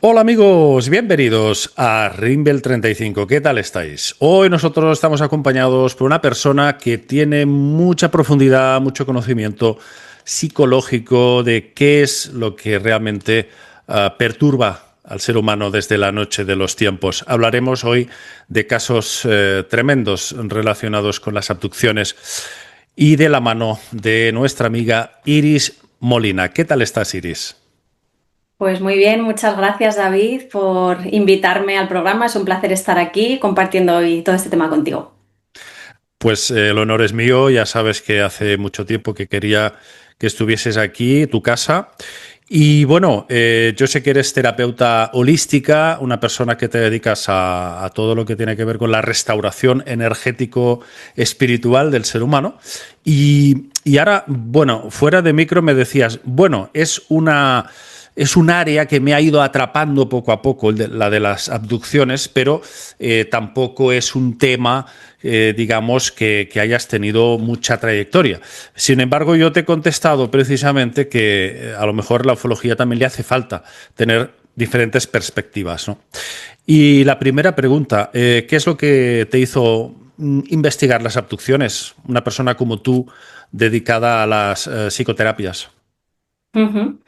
Hola amigos, bienvenidos a Rimbel 35. ¿Qué tal estáis? Hoy nosotros estamos acompañados por una persona que tiene mucha profundidad, mucho conocimiento psicológico de qué es lo que realmente perturba al ser humano desde la noche de los tiempos. Hablaremos hoy de casos tremendos relacionados con las abducciones y de la mano de nuestra amiga Iris Molina. ¿Qué tal estás, Iris? Pues muy bien, muchas gracias David por invitarme al programa. Es un placer estar aquí compartiendo hoy todo este tema contigo. Pues el honor es mío, ya sabes que hace mucho tiempo que quería que estuvieses aquí, tu casa. Y bueno, yo sé que eres terapeuta holística, una persona que te dedicas a todo lo que tiene que ver con la restauración energético-espiritual del ser humano. Y ahora, bueno, fuera de micro me decías, bueno, es un área que me ha ido atrapando poco a poco, la de las abducciones, pero tampoco es un tema, digamos, que hayas tenido mucha trayectoria. Sin embargo, yo te he contestado precisamente que a lo mejor la ufología también le hace falta tener diferentes perspectivas, ¿no? Y la primera pregunta, ¿qué es lo que te hizo investigar las abducciones? Una persona como tú dedicada a las psicoterapias. Ujú.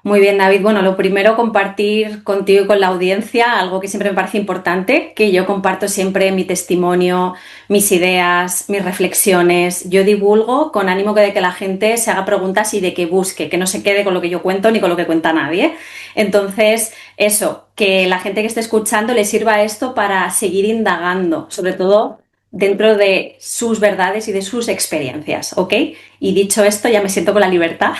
Muy bien, David. Bueno, lo primero, compartir contigo y con la audiencia algo que siempre me parece importante, que yo comparto siempre mi testimonio, mis ideas, mis reflexiones. Yo divulgo con ánimo de que la gente se haga preguntas y de que busque, que no se quede con lo que yo cuento ni con lo que cuenta nadie. Entonces, eso, que la gente que esté escuchando le sirva esto para seguir indagando, sobre todo dentro de sus verdades y de sus experiencias, ¿ok? Y dicho esto, ya me siento con la libertad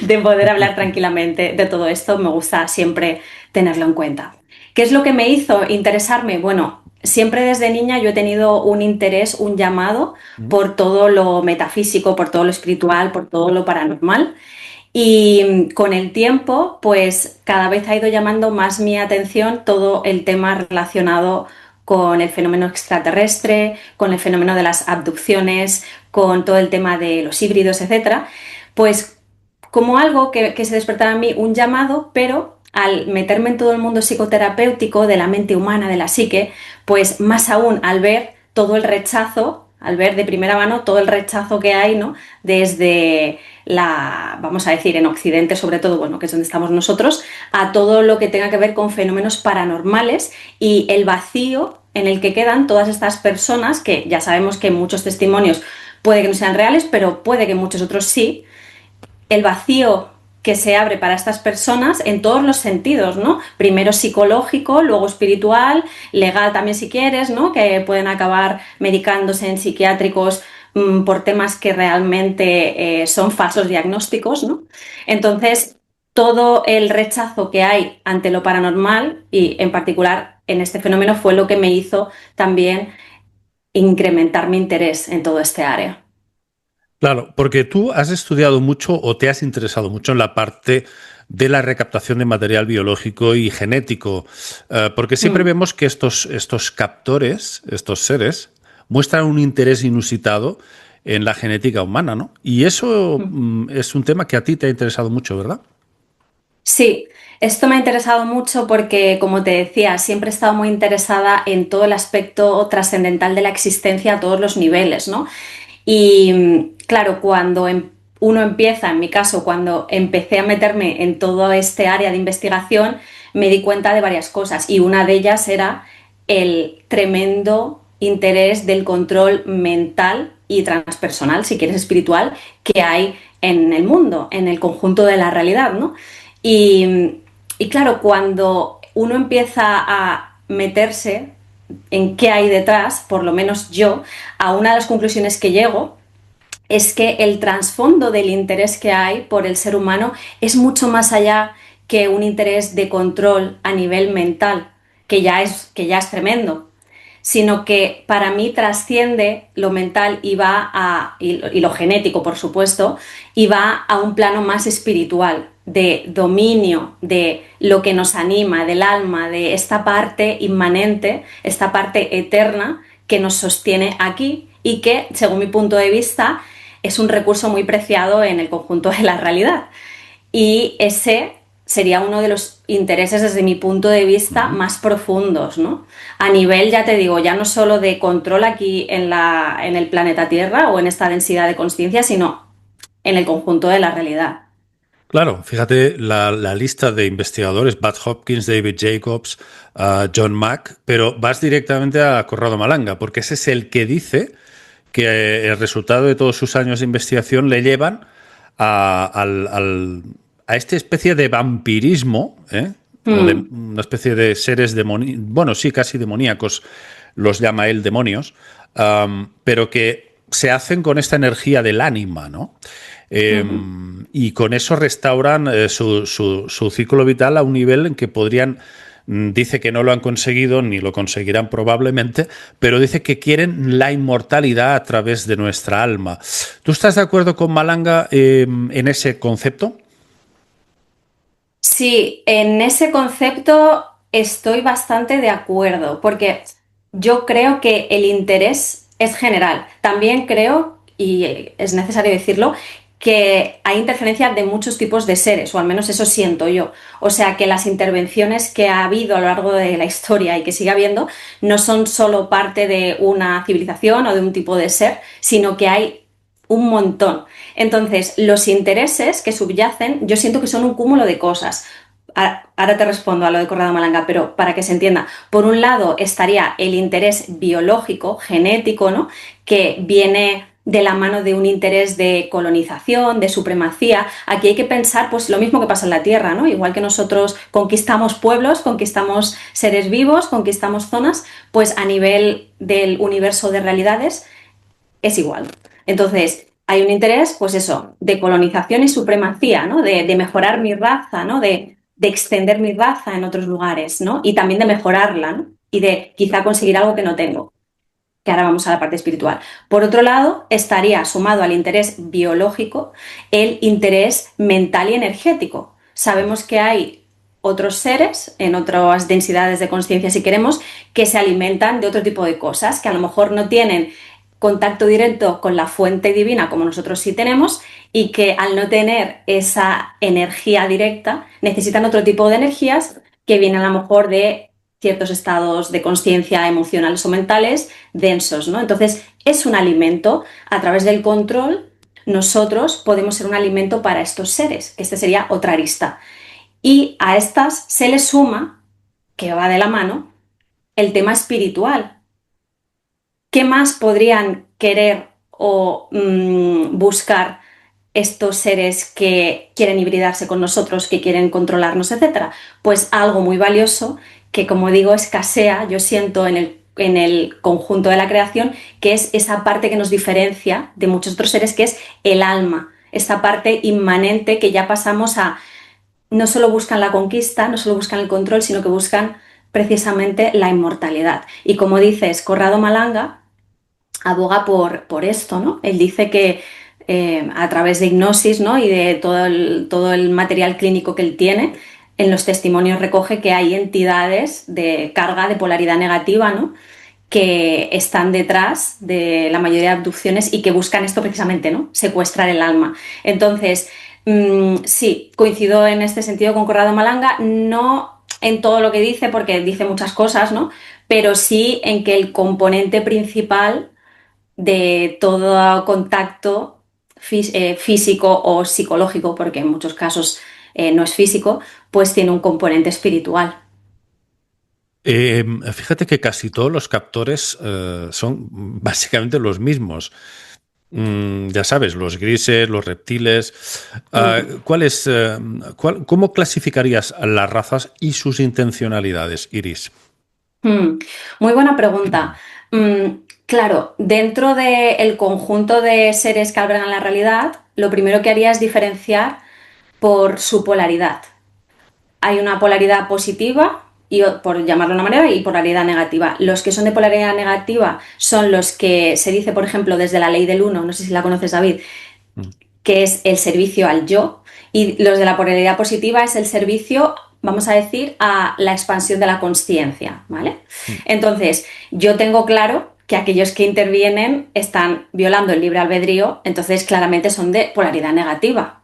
de poder hablar tranquilamente de todo esto. Me gusta siempre tenerlo en cuenta. ¿Qué es lo que me hizo interesarme? Bueno, siempre desde niña yo he tenido un interés, un llamado por todo lo metafísico, por todo lo espiritual, por todo lo paranormal. Y con el tiempo, pues cada vez ha ido llamando más mi atención todo el tema relacionado con el fenómeno extraterrestre, con el fenómeno de las abducciones, con todo el tema de los híbridos, etcétera. Pues como algo que se despertaba en mí un llamado, pero al meterme en todo el mundo psicoterapéutico de la mente humana, de la psique, pues más aún al ver todo el rechazo, al ver de primera mano todo el rechazo que hay, ¿no? Desde vamos a decir, en Occidente sobre todo, bueno, que es donde estamos nosotros, a todo lo que tenga que ver con fenómenos paranormales y el vacío en el que quedan todas estas personas, que ya sabemos que muchos testimonios puede que no sean reales, pero puede que muchos otros sí, el vacío que se abre para estas personas en todos los sentidos, ¿no? Primero psicológico, luego espiritual, legal también si quieres, ¿no? Que pueden acabar medicándose en psiquiátricos por temas que realmente son falsos diagnósticos, ¿no? Entonces, todo el rechazo que hay ante lo paranormal y en particular en este fenómeno fue lo que me hizo también incrementar mi interés en todo este área. Claro, porque tú has estudiado mucho o te has interesado mucho en la parte de la recaptación de material biológico y genético, porque siempre Mm. vemos que estos captores, estos seres, muestran un interés inusitado en la genética humana, ¿no? Y eso Mm. es un tema que a ti te ha interesado mucho, ¿verdad? Sí, esto me ha interesado mucho porque, como te decía, siempre he estado muy interesada en todo el aspecto trascendental de la existencia a todos los niveles, ¿no? Y claro, cuando uno empieza, en mi caso, cuando empecé a meterme en todo este área de investigación, me di cuenta de varias cosas y una de ellas era el tremendo interés del control mental y transpersonal, si quieres espiritual, que hay en el mundo, en el conjunto de la realidad, ¿no? Y claro, cuando uno empieza a meterse en qué hay detrás, por lo menos yo, a una de las conclusiones que llego es que el trasfondo del interés que hay por el ser humano es mucho más allá que un interés de control a nivel mental, que ya es tremendo, sino que para mí trasciende lo mental y lo genético, por supuesto, y va a un plano más espiritual, de dominio de lo que nos anima, del alma, de esta parte inmanente, esta parte eterna que nos sostiene aquí y que, según mi punto de vista, es un recurso muy preciado en el conjunto de la realidad. Y ese sería uno de los intereses desde mi punto de vista más profundos, ¿no? A nivel, ya te digo, ya no solo de control aquí en el planeta Tierra o en esta densidad de conciencia, sino en el conjunto de la realidad. Claro, fíjate la lista de investigadores, Bud Hopkins, David Jacobs, John Mack, pero vas directamente a Corrado Malanga, porque ese es el que dice que el resultado de todos sus años de investigación le llevan a esta especie de vampirismo, ¿eh? O de Mm, una especie de seres demoníacos, bueno, sí, casi demoníacos, los llama él demonios, pero que se hacen con esta energía del ánima, ¿no? ujú. Y con eso restauran su ciclo vital a un nivel en que podrían, dice que no lo han conseguido ni lo conseguirán probablemente, pero dice que quieren la inmortalidad a través de nuestra alma. ¿Tú estás de acuerdo con Malanga en ese concepto? Sí, en ese concepto estoy bastante de acuerdo, porque yo creo que el interés es general. También creo, y es necesario decirlo, que hay interferencia de muchos tipos de seres, o al menos eso siento yo. O sea, que las intervenciones que ha habido a lo largo de la historia y que sigue habiendo no son solo parte de una civilización o de un tipo de ser, sino que hay un montón. Entonces, los intereses que subyacen, yo siento que son un cúmulo de cosas. Ahora te respondo a lo de Corrado Malanga, pero para que se entienda, por un lado estaría el interés biológico, genético, ¿no? Que viene de la mano de un interés de colonización, de supremacía. Aquí hay que pensar, pues lo mismo que pasa en la Tierra, ¿no? Igual que nosotros conquistamos pueblos, conquistamos seres vivos, conquistamos zonas, pues a nivel del universo de realidades es igual. Entonces, hay un interés, pues eso, de colonización y supremacía, ¿no? De mejorar mi raza, ¿no? De extender mi raza en otros lugares, ¿no? Y también de mejorarla, ¿no? Y de quizá conseguir algo que no tengo, que ahora vamos a la parte espiritual. Por otro lado, estaría sumado al interés biológico el interés mental y energético. Sabemos que hay otros seres en otras densidades de conciencia, si queremos, que se alimentan de otro tipo de cosas, que a lo mejor no tienen contacto directo con la fuente divina como nosotros sí tenemos y que al no tener esa energía directa necesitan otro tipo de energías que vienen a lo mejor de ciertos estados de conciencia emocionales o mentales densos, ¿no? Entonces es un alimento. A través del control nosotros podemos ser un alimento para estos seres, que este sería otra arista. Y a estas se le suma, que va de la mano, el tema espiritual. ¿Qué más podrían querer o buscar estos seres que quieren hibridarse con nosotros, que quieren controlarnos, etcétera? Pues algo muy valioso que, como digo, escasea, yo siento en el conjunto de la creación, que es esa parte que nos diferencia de muchos otros seres, que es el alma, esta parte inmanente que ya pasamos a no solo buscan la conquista, no solo buscan el control, sino que buscan precisamente la inmortalidad. Y como dices, Corrado Malanga aboga por esto, ¿no? Él dice que a través de hipnosis, ¿no? Y de todo el material clínico que él tiene, en los testimonios recoge que hay entidades de carga de polaridad negativa, ¿no? Que están detrás de la mayoría de abducciones y que buscan esto precisamente, ¿no? Secuestrar el alma. Entonces, sí, coincido en este sentido con Corrado Malanga, no en todo lo que dice, porque dice muchas cosas, ¿no? Pero sí en que el componente principal de todo contacto físico o psicológico, porque en muchos casos no es físico, pues tiene un componente espiritual. Fíjate que casi todos los captores son básicamente los mismos. Ya sabes, los grises, los reptiles. Mm. ¿Cómo clasificarías a las razas y sus intencionalidades, Iris? Mm. Muy buena pregunta. Claro, dentro del conjunto de seres que albergan la realidad, lo primero que haría es diferenciar por su polaridad. Hay una polaridad positiva, y, por llamarlo de una manera, y polaridad negativa. Los que son de polaridad negativa son los que se dice, por ejemplo, desde la ley del uno, no sé si la conoces, David, Mm. que es el servicio al yo, y los de la polaridad positiva es el servicio, vamos a decir, a la expansión de la consciencia, ¿vale? Mm. Entonces, yo tengo claro que aquellos que intervienen están violando el libre albedrío, entonces claramente son de polaridad negativa.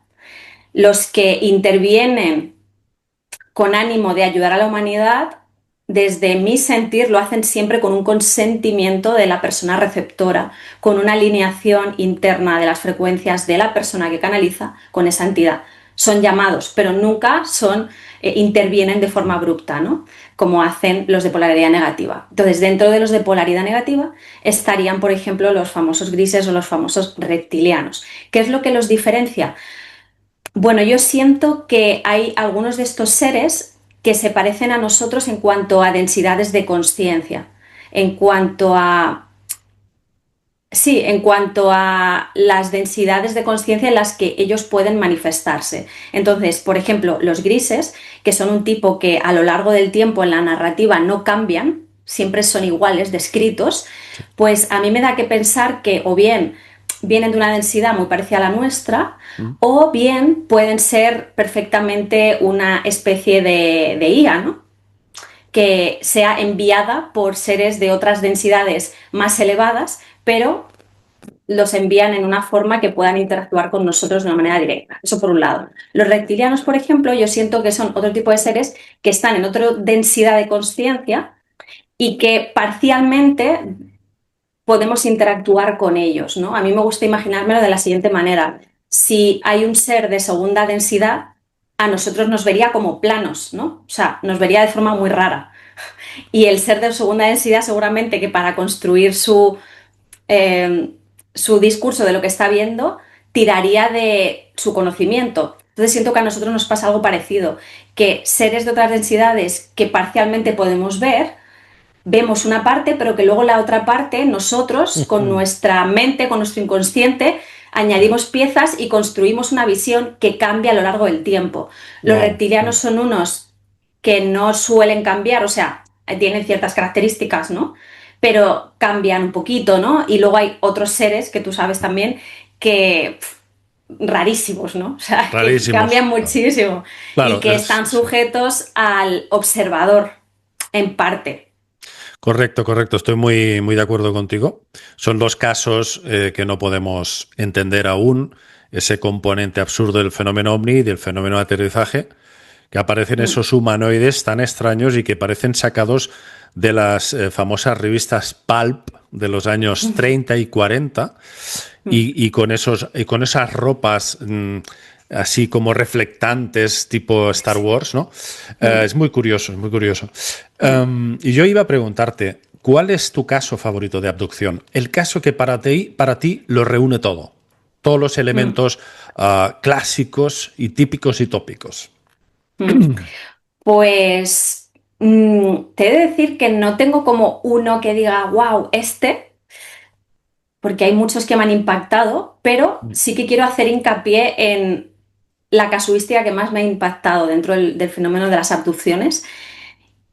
Los que intervienen con ánimo de ayudar a la humanidad, desde mi sentir lo hacen siempre con un consentimiento de la persona receptora, con una alineación interna de las frecuencias de la persona que canaliza con esa entidad. Son llamados, pero nunca intervienen de forma abrupta, ¿no? Como hacen los de polaridad negativa. Entonces, dentro de los de polaridad negativa estarían, por ejemplo, los famosos grises o los famosos reptilianos. ¿Qué es lo que los diferencia? Bueno, yo siento que hay algunos de estos seres que se parecen a nosotros en cuanto a densidades de conciencia, en cuanto a sí, en cuanto a las densidades de conciencia en las que ellos pueden manifestarse. Entonces, por ejemplo, los grises, que son un tipo que a lo largo del tiempo en la narrativa no cambian, siempre son iguales, descritos, pues a mí me da que pensar que o bien vienen de una densidad muy parecida a la nuestra, o bien pueden ser perfectamente una especie de IA, ¿no? Que sea enviada por seres de otras densidades más elevadas, pero los envían en una forma que puedan interactuar con nosotros de una manera directa. Eso por un lado. Los reptilianos, por ejemplo, yo siento que son otro tipo de seres que están en otra densidad de conciencia y que parcialmente podemos interactuar con ellos, ¿no? A mí me gusta imaginármelo de la siguiente manera. Si hay un ser de segunda densidad, a nosotros nos vería como planos, ¿no? O sea, nos vería de forma muy rara. Y el ser de segunda densidad seguramente que para construir eh, su discurso de lo que está viendo tiraría de su conocimiento. Entonces siento que a nosotros nos pasa algo parecido, que seres de otras densidades que parcialmente podemos ver, vemos una parte, pero que luego la otra parte, nosotros, con nuestra mente, con nuestro inconsciente, añadimos piezas y construimos una visión que cambia a lo largo del tiempo. Los reptilianos son unos que no suelen cambiar, o sea, tienen ciertas características, ¿no? Pero cambian un poquito, ¿no? Y luego hay otros seres que tú sabes también que rarísimos, ¿no? O sea, que Rarísimos. cambian muchísimo Claro, y que están sujetos al observador en parte. correcto, correcto. Estoy muy, muy de acuerdo contigo. Son dos casos que no podemos entender aún. Ese componente absurdo del fenómeno ovni y del fenómeno de aterrizaje, que aparecen esos humanoides tan extraños y que parecen sacados de las famosas revistas Pulp de los años 30 y 40 y con esas ropas así como reflectantes tipo Star Wars, ¿no? Es muy curioso, es muy curioso. Y yo iba a preguntarte, ¿cuál es tu caso favorito de abducción? El caso que para ti lo reúne todo. Todos los elementos clásicos y típicos y tópicos. Pues te he de decir que no tengo como uno que diga, wow, porque hay muchos que me han impactado, pero sí que quiero hacer hincapié en la casuística que más me ha impactado dentro del fenómeno de las abducciones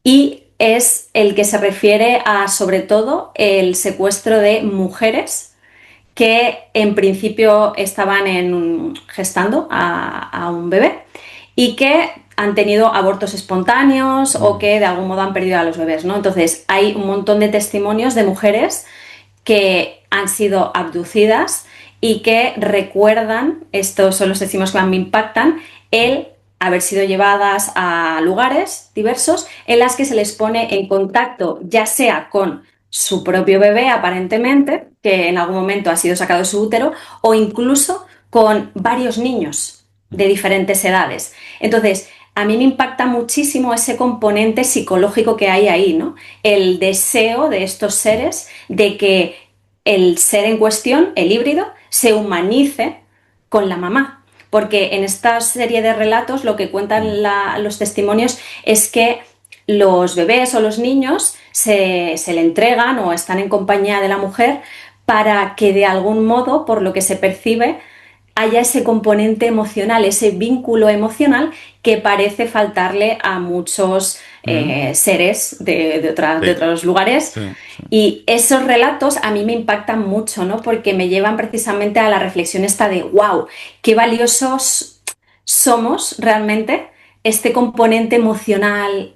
y es el que se refiere a, sobre todo, el secuestro de mujeres que en principio estaban gestando a un bebé y que han tenido abortos espontáneos o que de algún modo han perdido a los bebés, ¿no? Entonces hay un montón de testimonios de mujeres que han sido abducidas y que recuerdan, estos son los testimonios que más me impactan, el haber sido llevadas a lugares diversos en las que se les pone en contacto ya sea con su propio bebé aparentemente, que en algún momento ha sido sacado de su útero, o incluso con varios niños de diferentes edades. Entonces, a mí me impacta muchísimo ese componente psicológico que hay ahí, ¿no? El deseo de estos seres de que el ser en cuestión, el híbrido, se humanice con la mamá. Porque en esta serie de relatos lo que cuentan los testimonios es que los bebés o los niños se le entregan o están en compañía de la mujer para que de algún modo, por lo que se percibe, haya ese componente emocional, ese vínculo emocional que parece faltarle a muchos seres de otros lugares. Sí, sí. Y esos relatos a mí me impactan mucho, ¿no? Porque me llevan precisamente a la reflexión esta de, wow, qué valiosos somos realmente, este componente emocional,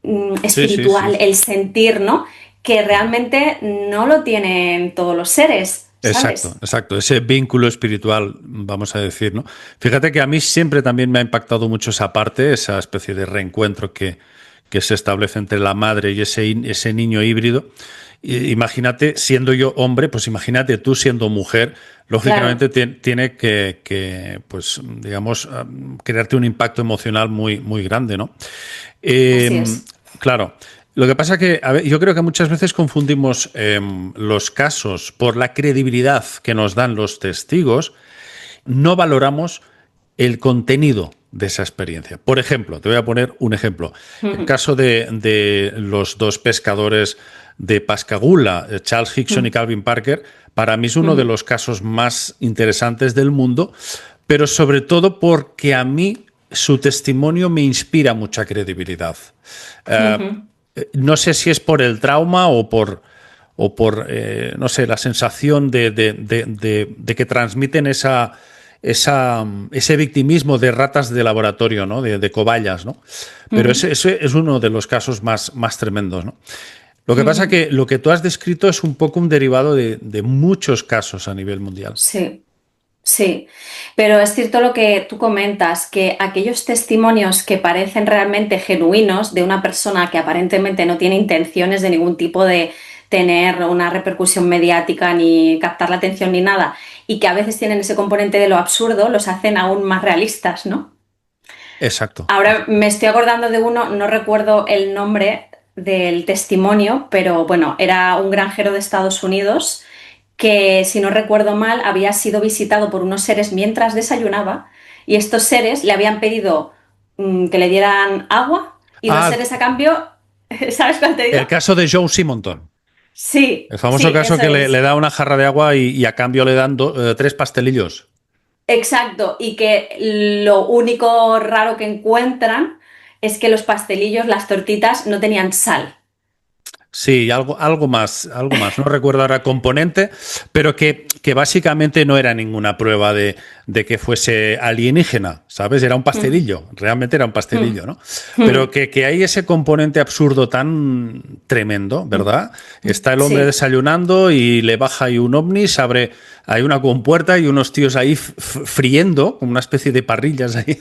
Sí, sí, sí, espiritual, sí. el sentir, ¿no? Que realmente no lo tienen todos los seres. Exacto, ¿sabes? exacto. Ese vínculo espiritual, vamos a decir, ¿no? Fíjate que a mí siempre también me ha impactado mucho esa parte, esa especie de reencuentro que se establece entre la madre y ese niño híbrido. Imagínate, siendo yo hombre, pues imagínate tú siendo mujer, Claro, lógicamente tiene pues, digamos, crearte un impacto emocional muy, muy grande, ¿no? así Eh, es. claro. Lo que pasa que a ver, yo creo que muchas veces confundimos los casos por la credibilidad que nos dan los testigos, no valoramos el contenido de esa experiencia. Por ejemplo, te voy a poner un ejemplo. El Ujú, caso de los dos pescadores de Pascagoula, Charles Hickson y ujú, Calvin Parker, para mí es uno de ujú, los casos más interesantes del mundo, pero sobre todo porque a mí su testimonio me inspira mucha credibilidad. Eh, ujú. no sé si es por el trauma o por no sé, la sensación de que transmiten ese victimismo de ratas de laboratorio, ¿no? De cobayas, ¿no? Pero Ujú, ese es uno de los casos más tremendos, ¿no? Lo que pasa ujú. que lo que tú has descrito es un poco un derivado de muchos casos a nivel mundial. Sí, sí. Pero es cierto lo que tú comentas, que aquellos testimonios que parecen realmente genuinos de una persona que aparentemente no tiene intenciones de ningún tipo de tener una repercusión mediática ni captar la atención ni nada, y que a veces tienen ese componente de lo absurdo, los hacen aún más realistas, ¿no? Exacto. Ahora me estoy acordando de uno, no recuerdo el nombre del testimonio, pero bueno, era un granjero de Estados Unidos que, si no recuerdo mal, había sido visitado por unos seres mientras desayunaba y estos seres le habían pedido que le dieran agua y los Ah, seres a cambio, ¿sabes cuál te digo? el caso de Joe Simonton. Sí, El famoso sí, caso eso que le es. da una jarra de agua y a cambio le dan tres pastelillos. Exacto, y que lo único raro que encuentran es que los pastelillos, las tortitas, no tenían sal. Sí, algo más, algo más. No recuerdo ahora componente, pero que básicamente no era ninguna prueba de que fuese alienígena, ¿sabes? Era un Mm, pastelillo, realmente era un mm, pastelillo, ¿no? Pero mm, que hay ese componente absurdo tan tremendo, mm, ¿verdad? Está el hombre sí, desayunando y le baja ahí un ovni, se abre, hay una compuerta y unos tíos ahí friendo, como una especie de parrillas ahí.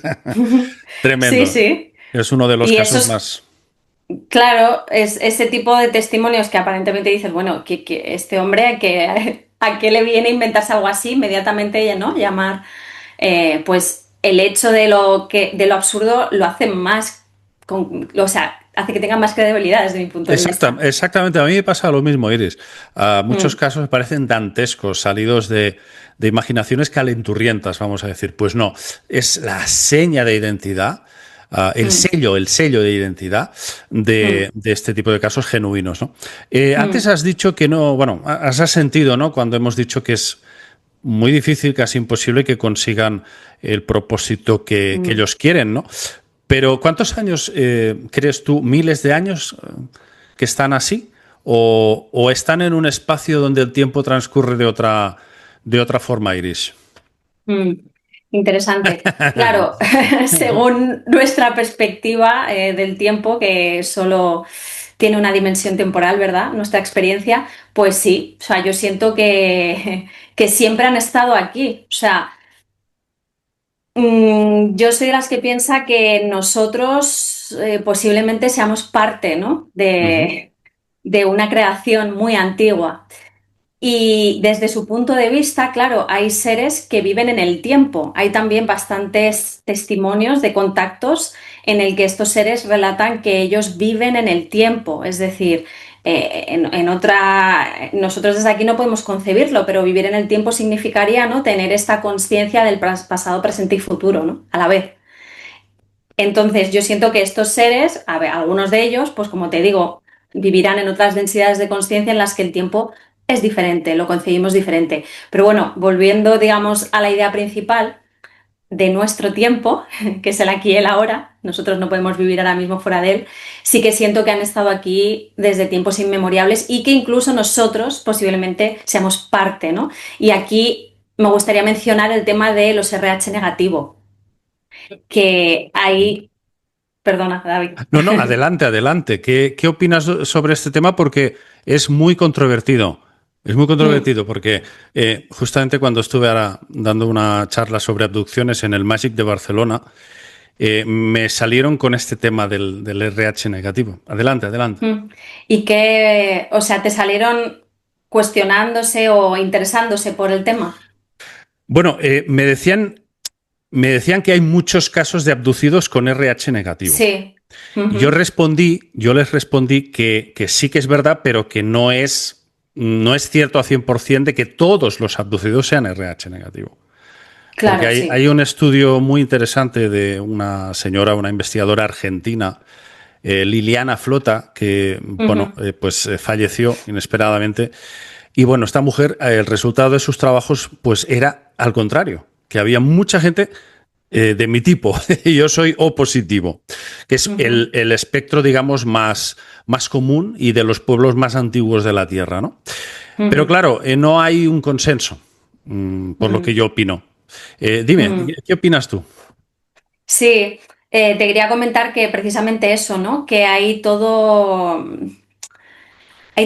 sí, Tremendo. sí. Es uno de los Y casos esos, más... claro, es ese tipo de testimonios que aparentemente dices, bueno, que este hombre a qué le viene a inventarse algo así, inmediatamente, ¿no? Llamar, pues el hecho de lo absurdo lo hace más, o sea, hace que tenga más credibilidad desde mi punto de vista. Exactamente, a mí me pasa lo mismo, Iris. Muchos Mm, casos me parecen dantescos, salidos de imaginaciones calenturrientas, vamos a decir. Pues no, es la seña de identidad, mm, el sello de identidad mm, de este tipo de casos genuinos, ¿no? Antes mm, has dicho que no, bueno, has sentido, ¿no? Cuando hemos dicho que es muy difícil, casi imposible que consigan el propósito que mm. ellos quieren, ¿no? Pero ¿cuántos años crees tú? ¿Miles de años que están así? ¿O están en un espacio donde el tiempo transcurre de otra forma, Iris? Mm, interesante. Claro, según nuestra perspectiva del tiempo, que solo tiene una dimensión temporal, ¿verdad? Nuestra experiencia, pues sí, o sea, yo siento que siempre han estado aquí. O sea, yo soy de las que piensa que nosotros posiblemente seamos parte, ¿no? Ujú. De una creación muy antigua. Y desde su punto de vista, claro, hay seres que viven en el tiempo. Hay también bastantes testimonios de contactos en el que estos seres relatan que ellos viven en el tiempo. Es decir, nosotros desde aquí no podemos concebirlo, pero vivir en el tiempo significaría, ¿no? Tener esta conciencia del pasado, presente y futuro, ¿no? A la vez. Entonces, yo siento que estos seres, a ver, algunos de ellos, pues como te digo, vivirán en otras densidades de conciencia en las que el tiempo es diferente, lo concebimos diferente. Pero bueno, volviendo, digamos, a la idea principal de nuestro tiempo, que es el aquí y el ahora, nosotros no podemos vivir ahora mismo fuera de él, sí que siento que han estado aquí desde tiempos inmemorables y que incluso nosotros posiblemente seamos parte, ¿no? Y aquí me gustaría mencionar el tema de los RH negativo, que hay. Perdona, David. No, no, adelante, adelante. ¿Qué opinas sobre este tema? Porque es muy controvertido. Es muy Mm, controvertido porque justamente cuando estuve ahora dando una charla sobre abducciones en el Magic de Barcelona, me salieron con este tema del RH negativo. Adelante, adelante. mm. Y que, o sea, te salieron cuestionándose o interesándose por el tema. Bueno, me decían que hay muchos casos de abducidos con RH negativo. Sí. Y Ujú. yo les respondí que sí que es verdad, pero que no es cierto a 100% de que todos los abducidos sean RH negativo. Porque Claro, hay sí. un estudio muy interesante de una señora, una investigadora argentina, Liliana Flota, que bueno, Ujú. pues falleció inesperadamente. Y bueno, esta mujer, el resultado de sus trabajos, pues era al contrario, que había mucha gente de mi tipo. Yo soy O positivo, que es Ujú. el espectro, digamos, más común y de los pueblos más antiguos de la Tierra, ¿no? Pero Ujú. claro, no hay un consenso, por lo que Mm, yo opino. Dime, mm. ¿qué opinas tú? Sí, te quería comentar que precisamente eso, ¿no? Que hay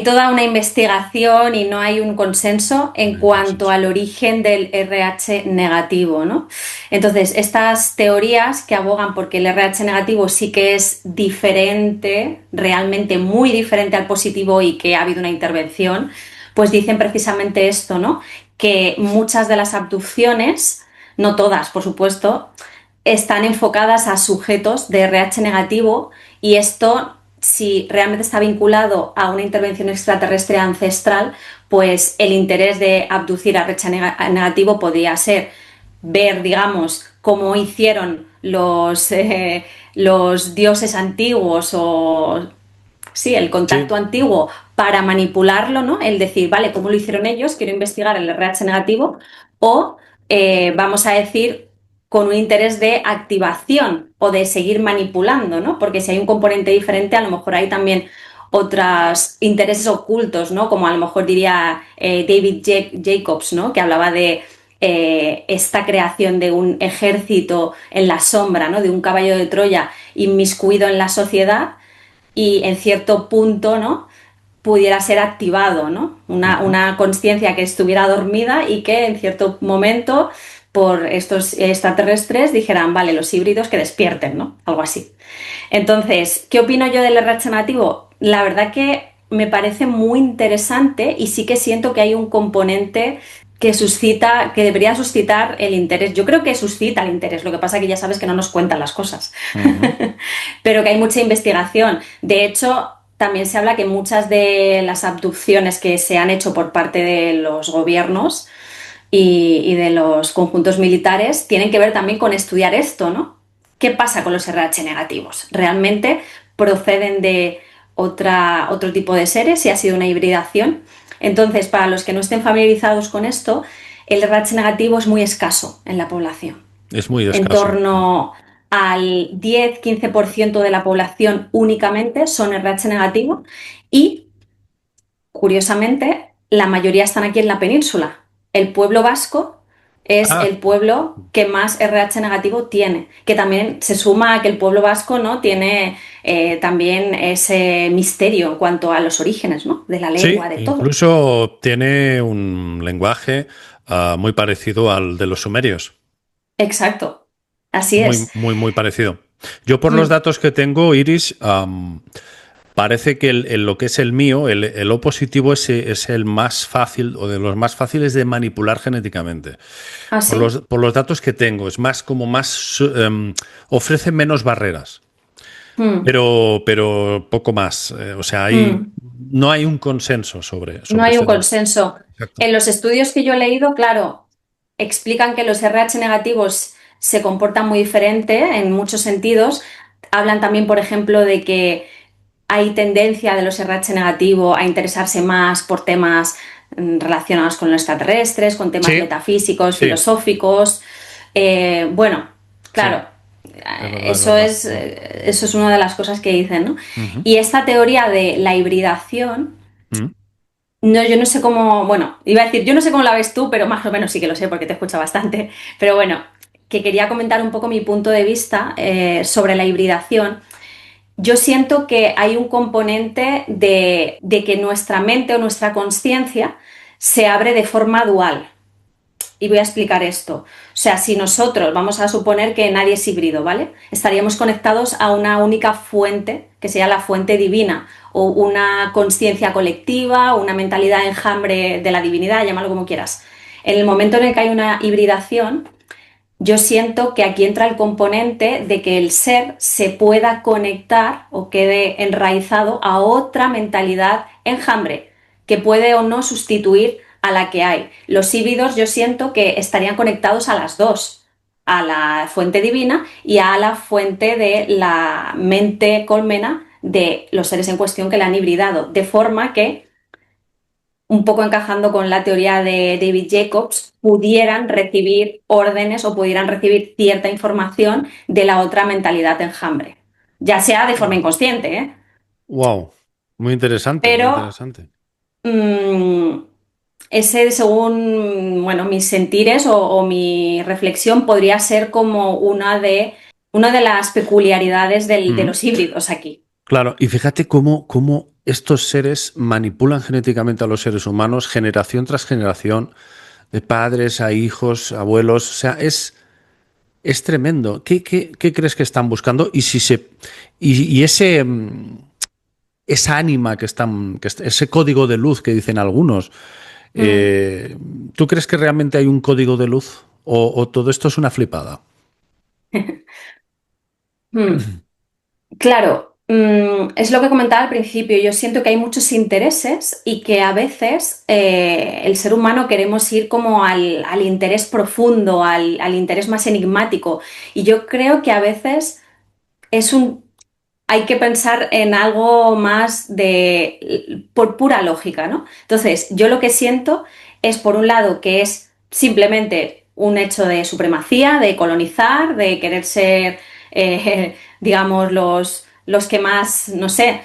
toda una investigación y no hay un consenso No en hay cuanto consenso. al origen del RH negativo, ¿no? Entonces, estas teorías que abogan porque el RH negativo sí que es diferente, realmente muy diferente al positivo y que ha habido una intervención, pues dicen precisamente esto, ¿no? Que muchas de las abducciones, no todas, por supuesto, están enfocadas a sujetos de RH negativo y esto, si realmente está vinculado a una intervención extraterrestre ancestral, pues el interés de abducir a RH negativo podría ser ver, digamos, cómo hicieron los dioses antiguos o sí, el contacto Sí, antiguo para manipularlo, ¿no? El decir, vale, ¿cómo lo hicieron ellos? Quiero investigar el RH negativo. O vamos a decir, con un interés de activación o de seguir manipulando, ¿no? Porque si hay un componente diferente, a lo mejor hay también otros intereses ocultos, ¿no? Como a lo mejor diría David Jacobs, ¿no? Que hablaba de esta creación de un ejército en la sombra, ¿no? De un caballo de Troya inmiscuido en la sociedad y en cierto punto, ¿no? Pudiera ser activado, ¿no? ujú, Una conciencia que estuviera dormida y que en cierto momento por estos extraterrestres dijeran, vale, los híbridos que despierten, ¿no? Algo así. Entonces, ¿qué opino yo del RH nativo? La verdad que me parece muy interesante y sí que siento que hay un componente que suscita, que debería suscitar el interés. Yo creo que suscita el interés, lo que pasa que ya sabes que no nos cuentan las cosas, ujú. pero que hay mucha investigación. De hecho, también se habla que muchas de las abducciones que se han hecho por parte de los gobiernos y de los conjuntos militares tienen que ver también con estudiar esto, ¿no? ¿Qué pasa con los RH negativos? ¿Realmente proceden de otro tipo de seres y ha sido una hibridación? Entonces, para los que no estén familiarizados con esto, el RH negativo es muy escaso en la población. Es muy En escaso. torno al 10-15% de la población únicamente son RH negativo y, curiosamente, la mayoría están aquí en la península. El pueblo vasco es Ah, el pueblo que más RH negativo tiene, que también se suma a que el pueblo vasco, ¿no? Tiene también ese misterio en cuanto a los orígenes, ¿no? De la lengua, sí, de todo. incluso tiene un lenguaje muy parecido al de los sumerios. Exacto, así Muy, es. muy, muy parecido. Yo por los Mm, datos que tengo, Iris, parece que lo que es el mío, el O positivo es el más fácil o de los más fáciles de manipular genéticamente. Por así. los datos que tengo, es más como más, ofrece menos barreras, Mm, pero poco más. O sea, mm. no hay un consenso No sobre hay un este tema. consenso. Exacto. En los estudios que yo he leído, claro, explican que los RH negativos se comportan muy diferente en muchos sentidos. Hablan también, por ejemplo, de que hay tendencia de los RH negativos a interesarse más por temas relacionados con los extraterrestres, con temas Sí, metafísicos, sí, filosóficos. Bueno, sí, claro, es verdad, es eso verdad. eso es una de las cosas que dicen, ¿no? Ujú, Y esta teoría de la hibridación ujú. no, yo no sé cómo, bueno, iba a decir, yo no sé cómo la ves tú, pero más o menos sí que lo sé porque te escucho bastante. Pero bueno, que quería comentar un poco mi punto de vista sobre la hibridación. Yo siento que hay un componente de que nuestra mente o nuestra conciencia se abre de forma dual. Y voy a explicar esto. O sea, si nosotros, vamos a suponer que nadie es híbrido, ¿vale? Estaríamos conectados a una única fuente, que sería la fuente divina, o una conciencia colectiva, una mentalidad enjambre de la divinidad, llámalo como quieras. En el momento en el que hay una hibridación, yo siento que aquí entra el componente de que el ser se pueda conectar o quede enraizado a otra mentalidad enjambre, que puede o no sustituir a la que hay. Los híbridos yo siento que estarían conectados a las dos, a la fuente divina y a la fuente de la mente colmena de los seres en cuestión que la han hibridado, de forma que, un poco encajando con la teoría de David Jacobs, pudieran recibir órdenes o pudieran recibir cierta información de la otra mentalidad enjambre, ya sea de forma inconsciente, ¿eh? Wow, muy interesante, muy Pero interesante. ese, según bueno, mis sentires o mi reflexión, podría ser como una de las peculiaridades de los híbridos aquí. Claro, y fíjate cómo estos seres manipulan genéticamente a los seres humanos generación tras generación, de padres a hijos, abuelos, o sea, es tremendo. ¿Qué crees que están buscando? Y si se y ese esa ánima ese código de luz que dicen algunos, Mm. eh, ¿tú crees que realmente hay un código de luz o todo esto es una flipada? Mm. Claro, es lo que comentaba al principio. Yo siento que hay muchos intereses y que a veces el ser humano queremos ir como al interés profundo, al interés más enigmático. Y yo creo que a veces es hay que pensar en algo más por pura lógica, ¿no? Entonces, yo lo que siento es, por un lado, que es simplemente un hecho de supremacía, de colonizar, de querer ser, digamos, los que más, no sé,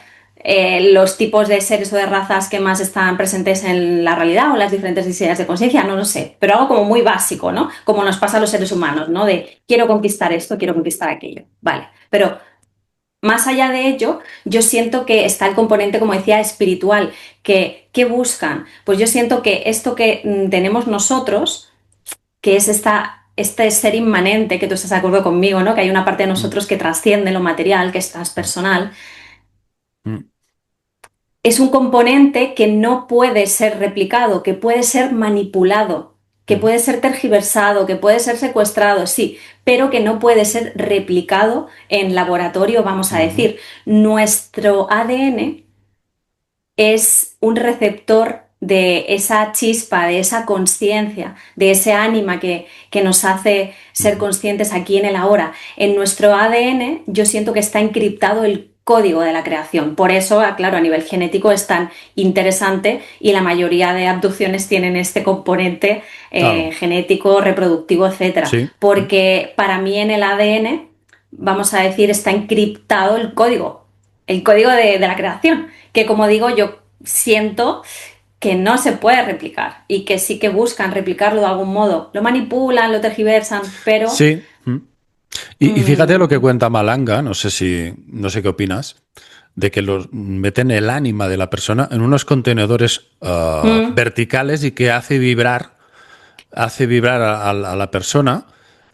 los tipos de seres o de razas que más están presentes en la realidad o las diferentes densidades de conciencia, no lo sé, pero algo como muy básico, ¿no? Como nos pasa a los seres humanos, ¿no? De quiero conquistar esto, quiero conquistar aquello, vale, pero más allá de ello, yo siento que está el componente, como decía, espiritual, ¿qué buscan? Pues yo siento que esto que tenemos nosotros, que es este ser inmanente, que tú estás de acuerdo conmigo, ¿no? Que hay una parte de Mm, nosotros que trasciende lo material, que es transpersonal, mm, es un componente que no puede ser replicado, que puede ser manipulado, que mm, puede ser tergiversado, que puede ser secuestrado, sí, pero que no puede ser replicado en laboratorio, vamos a mm, decir. Nuestro ADN es un receptor de esa chispa, de esa conciencia, de ese ánima que nos hace ser mm, conscientes aquí en el ahora. En nuestro ADN yo siento que está encriptado el código de la creación. Por eso, claro, a nivel genético es tan interesante y la mayoría de abducciones tienen este componente claro, genético, reproductivo, etcétera. sí. Porque para mí en el ADN, vamos a decir, está encriptado el código de la creación, que como digo, yo siento que no se puede replicar y que sí que buscan replicarlo de algún modo. Lo manipulan, lo tergiversan, pero Sí. Y fíjate lo que mmm, cuenta Malanga, no sé qué opinas, de que los meten el ánima de la persona en unos contenedores verticales y que hace vibrar a la persona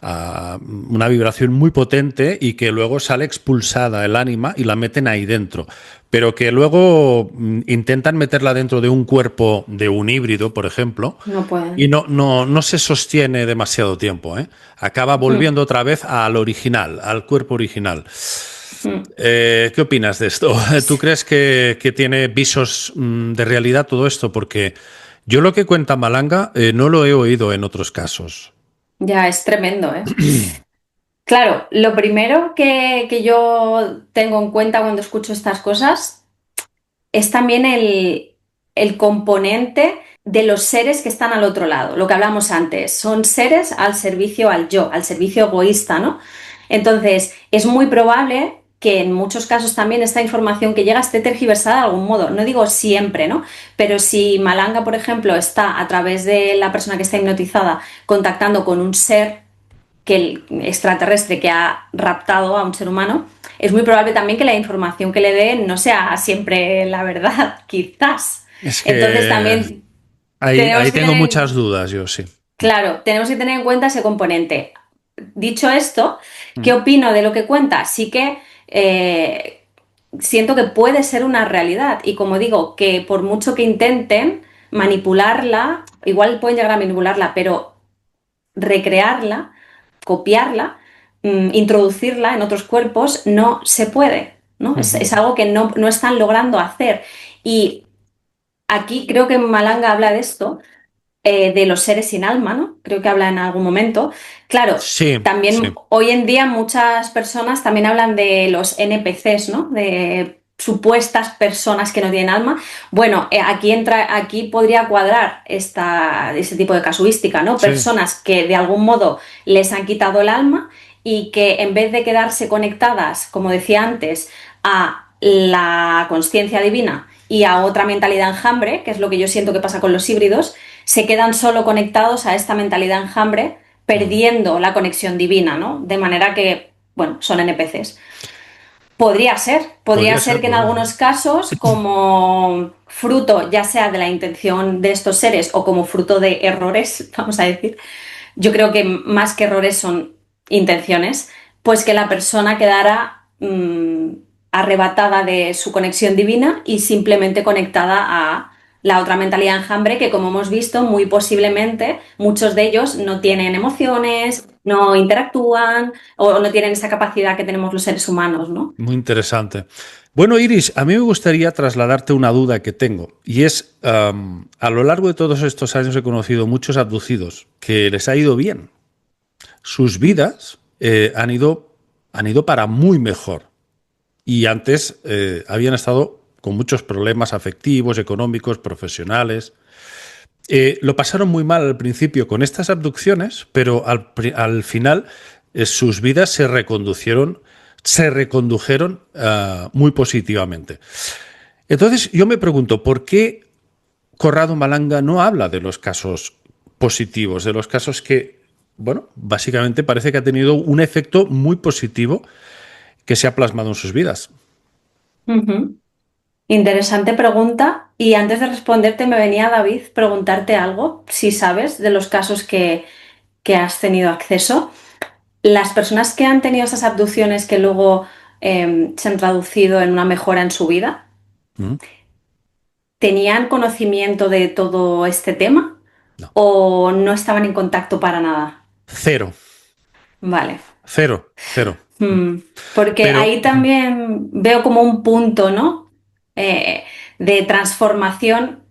una vibración muy potente y que luego sale expulsada el ánima y la meten ahí dentro. Pero que luego intentan meterla dentro de un cuerpo de un híbrido, por ejemplo, no y pueden. no se sostiene demasiado tiempo, ¿eh? Acaba Mm, volviendo otra vez al original, al cuerpo original. mm. ¿Qué opinas de esto? ¿Tú crees que tiene visos de realidad todo esto? Porque yo lo que cuenta Malanga no lo he oído en otros casos. Ya es tremendo, ¿eh? Claro, lo primero que yo tengo en cuenta cuando escucho estas cosas es también el componente de los seres que están al otro lado, lo que hablamos antes, son seres al servicio al yo, al servicio egoísta, ¿no? Entonces, es muy probable que en muchos casos también esta información que llega esté tergiversada de algún modo. No digo siempre, ¿no? Pero si Malanga, por ejemplo, está a través de la persona que está hipnotizada contactando con un ser que el extraterrestre que ha raptado a un ser humano, es muy probable también que la información que le dé no sea siempre la verdad, quizás. Es Entonces que también... Ahí tenemos que tengo tener muchas dudas, yo sí. claro, tenemos que tener en cuenta ese componente. Dicho esto, ¿qué Mm, opino de lo que cuenta? Sí que siento que puede ser una realidad y como digo, que por mucho que intenten manipularla, igual pueden llegar a manipularla, pero recrearla, copiarla, introducirla en otros cuerpos, no se puede, ¿no? Es ujú. algo que no están logrando hacer. Y aquí creo que Malanga habla de esto, de los seres sin alma, ¿no? Creo que habla en algún momento. Claro, Sí, también sí. hoy en día muchas personas también hablan de los NPCs, ¿no? De supuestas personas que no tienen alma. Bueno, aquí podría cuadrar ese tipo de casuística, ¿no? Sí. Personas que de algún modo les han quitado el alma y que en vez de quedarse conectadas, como decía antes, a la conciencia divina y a otra mentalidad enjambre, que es lo que yo siento que pasa con los híbridos, se quedan solo conectados a esta mentalidad enjambre, Mm. perdiendo la conexión divina, ¿no? De manera que, bueno, son NPCs. Podría Podría ser ser, que en podría ser. algunos casos, como fruto ya sea de la intención de estos seres o como fruto de errores, vamos a decir, yo creo que más que errores son intenciones, pues que la persona quedara arrebatada de su conexión divina y simplemente conectada a la otra mentalidad enjambre que, como hemos visto, muy posiblemente muchos de ellos no tienen emociones, no interactúan o no tienen esa capacidad que tenemos los seres humanos, ¿no? Muy interesante. Bueno, Iris, a mí me gustaría trasladarte una duda que tengo, y es, a lo largo de todos estos años he conocido muchos abducidos que les ha ido bien. Sus vidas han ido para muy mejor. Y antes habían estado con muchos problemas afectivos, económicos, profesionales. Lo pasaron muy mal al principio con estas abducciones, pero al final sus vidas se recondujeron muy positivamente. Entonces yo me pregunto, ¿por qué Corrado Malanga no habla de los casos positivos, de los casos que, bueno, básicamente parece que ha tenido un efecto muy positivo que se ha plasmado en sus vidas? Ujú. Interesante pregunta. Y antes de responderte, me venía David preguntarte algo, si sabes, de los casos que has tenido acceso. Las personas que han tenido esas abducciones que luego se han traducido en una mejora en su vida, ¿Mm? ¿tenían conocimiento de todo este tema No. o no estaban en contacto para nada? Cero, Vale. cero, cero. Porque Pero ahí también veo como un punto, ¿no? Eh, de transformación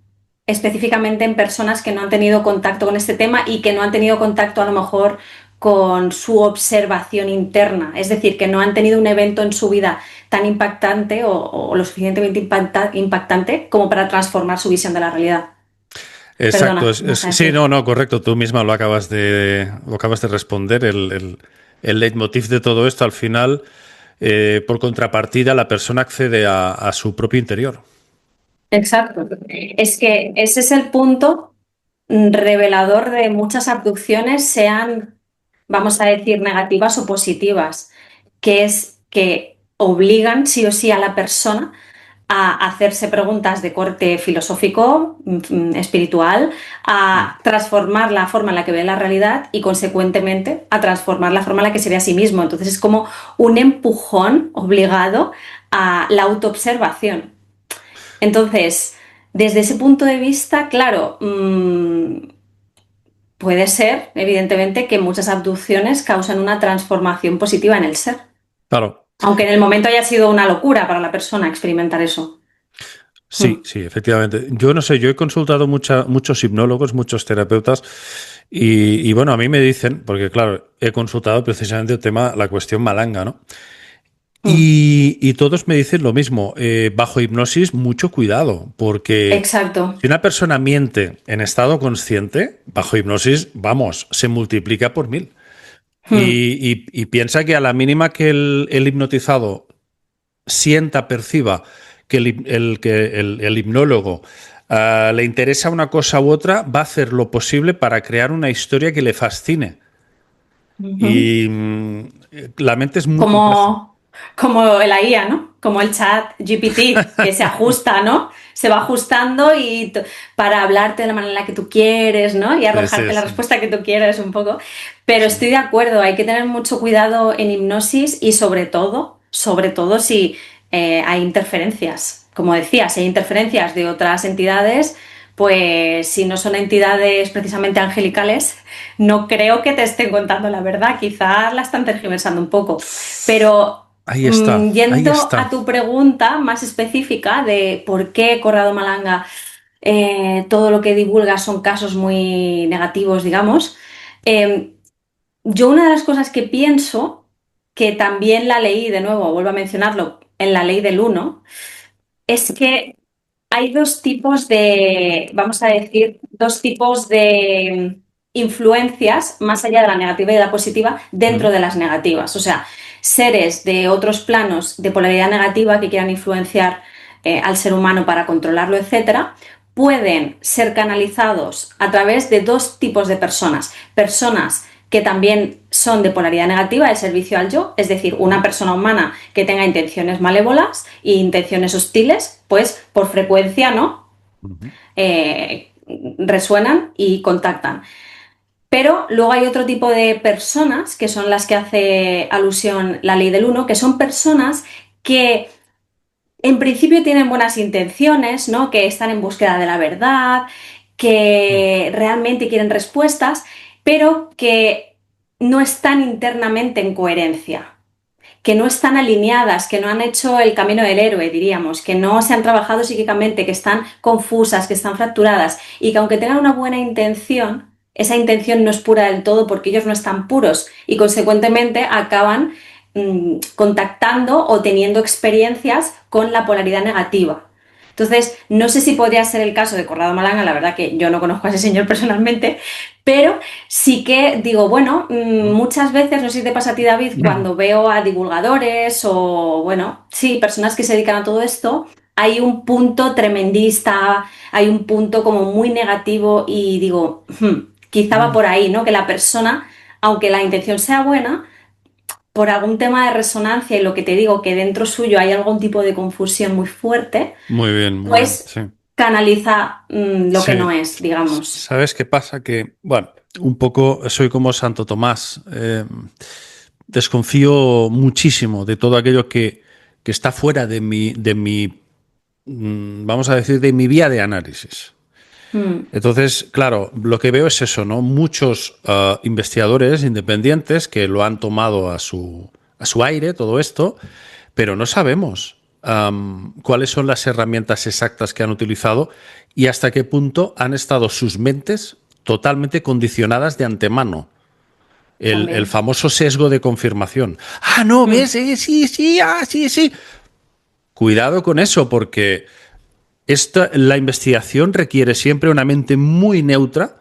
específicamente en personas que no han tenido contacto con este tema y que no han tenido contacto a lo mejor con su observación interna. Es decir, que no han tenido un evento en su vida tan impactante o lo suficientemente impactante como para transformar su visión de la realidad. exacto, Perdona, vas a sí, decir. no, no, correcto. Tú misma lo acabas de responder. El leitmotiv de todo esto, al final, por contrapartida, la persona accede a su propio interior. Exacto. Es que ese es el punto revelador de muchas abducciones, sean, vamos a decir, negativas o positivas, que es que obligan sí o sí a la persona a hacerse preguntas de corte filosófico, espiritual, a transformar la forma en la que ve la realidad y, consecuentemente, a transformar la forma en la que se ve a sí mismo. Entonces es como un empujón obligado a la autoobservación. Entonces, desde ese punto de vista, claro, puede ser, evidentemente, que muchas abducciones causan una transformación positiva en el ser, Claro, aunque en el momento haya sido una locura para la persona experimentar eso. sí, sí, efectivamente. Yo no sé, yo he consultado muchos hipnólogos, muchos terapeutas, y bueno, a mí me dicen, porque claro, he consultado precisamente el tema, la cuestión malanga, ¿no? Y todos me dicen lo mismo, bajo hipnosis mucho cuidado, porque Exacto. si una persona miente en estado consciente, bajo hipnosis, vamos, se multiplica por 1000. Y piensa que a la mínima que el hipnotizado sienta, perciba que el hipnólogo le interesa una cosa u otra, va a hacer lo posible para crear una historia que le fascine. Ujú. Y la mente es muy compleja. Como, como la IA, ¿no? Como el chat GPT, que se ajusta, ¿no? se va ajustando y para hablarte de la manera en la que tú quieres, ¿no? Y Sí, arrojarte sí, la sí. respuesta que tú quieres un poco. Pero Sí. estoy de acuerdo, hay que tener mucho cuidado en hipnosis y sobre todo si hay interferencias. Como decía, si hay interferencias de otras entidades, pues si no son entidades precisamente angelicales, no creo que te estén contando la verdad, quizás la están tergiversando un poco. Pero Ahí está, ahí yendo está. a tu pregunta más específica de por qué Corrado Malanga todo lo que divulga son casos muy negativos, digamos, eh, yo una de las cosas que pienso, que también la leí, de nuevo, vuelvo a mencionarlo, en la ley del uno, es que hay dos tipos de, vamos a decir, dos tipos de influencias, más allá de la negativa y de la positiva, dentro Mm, de las negativas. O sea, seres de otros planos de polaridad negativa que quieran influenciar al ser humano para controlarlo, etcétera, pueden ser canalizados a través de dos tipos de personas. Personas que también son de polaridad negativa, el servicio al yo, es decir, una persona humana que tenga intenciones malévolas e intenciones hostiles, pues por frecuencia, ¿no? ujú. Eh, Resuenan y contactan. Pero luego hay otro tipo de personas, que son las que hace alusión la ley del uno, que son personas que en principio tienen buenas intenciones, ¿no? Que están en búsqueda de la verdad, Mm, que realmente quieren respuestas, pero que no están internamente en coherencia, que no están alineadas, que no han hecho el camino del héroe, diríamos, que no se han trabajado psíquicamente, que están confusas, que están fracturadas y que aunque tengan una buena intención, esa intención no es pura del todo porque ellos no están puros y consecuentemente acaban contactando o teniendo experiencias con la polaridad negativa. Entonces, no sé si podría ser el caso de Corrado Malanga, la verdad que yo no conozco a ese señor personalmente, pero sí que digo, bueno, muchas veces, no sé si te pasa a ti, David, mm. cuando veo a divulgadores o, bueno, sí, personas que se dedican a todo esto, hay un punto tremendista, hay un punto como muy negativo y digo, quizá va Mm. por ahí, ¿no? Que la persona, aunque la intención sea buena, por algún tema de resonancia y lo que te digo, que dentro suyo hay algún tipo de confusión muy fuerte, Muy bien, pues sí. canaliza lo que Sí. no es, digamos. ¿Sabes qué pasa? Que, bueno, un poco soy como Santo Tomás. Desconfío muchísimo de todo aquello que está fuera de mi, vamos a decir, de mi vía de análisis. Mm, Entonces, claro, lo que veo es eso, ¿no? Muchos investigadores independientes que lo han tomado a su aire, todo esto, pero no sabemos cuáles son las herramientas exactas que han utilizado y hasta qué punto han estado sus mentes totalmente condicionadas de antemano. El también. famoso sesgo de confirmación. Ah, no, Mm, ves, sí, sí, sí, sí. Cuidado con eso, porque la investigación requiere siempre una mente muy neutra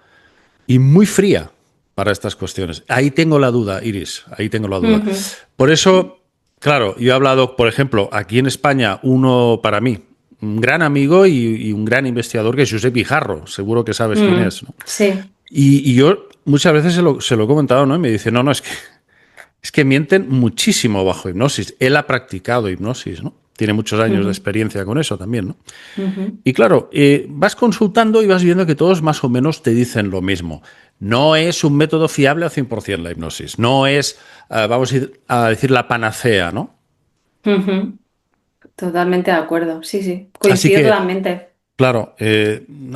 y muy fría para estas cuestiones. Ahí tengo la duda, Iris, ahí tengo la duda. ujú, Por eso, claro, yo he hablado, por ejemplo, aquí en España, uno para mí, un gran amigo y un gran investigador que es Josep Guijarro, seguro que sabes quién es, ¿no? sí. Y yo muchas veces se lo he comentado, ¿no? Y me dice, no, no, es que mienten muchísimo bajo hipnosis. Él ha practicado hipnosis, ¿no? Tiene muchos años de Ujú, experiencia con eso también, ¿no? ujú, Y claro, vas consultando y vas viendo que todos más o menos te dicen lo mismo. No es un método fiable al 100% la hipnosis. No es, vamos a decir, la panacea, ¿no? ujú. Totalmente de acuerdo. Sí, sí. Así Coincido que, totalmente. claro,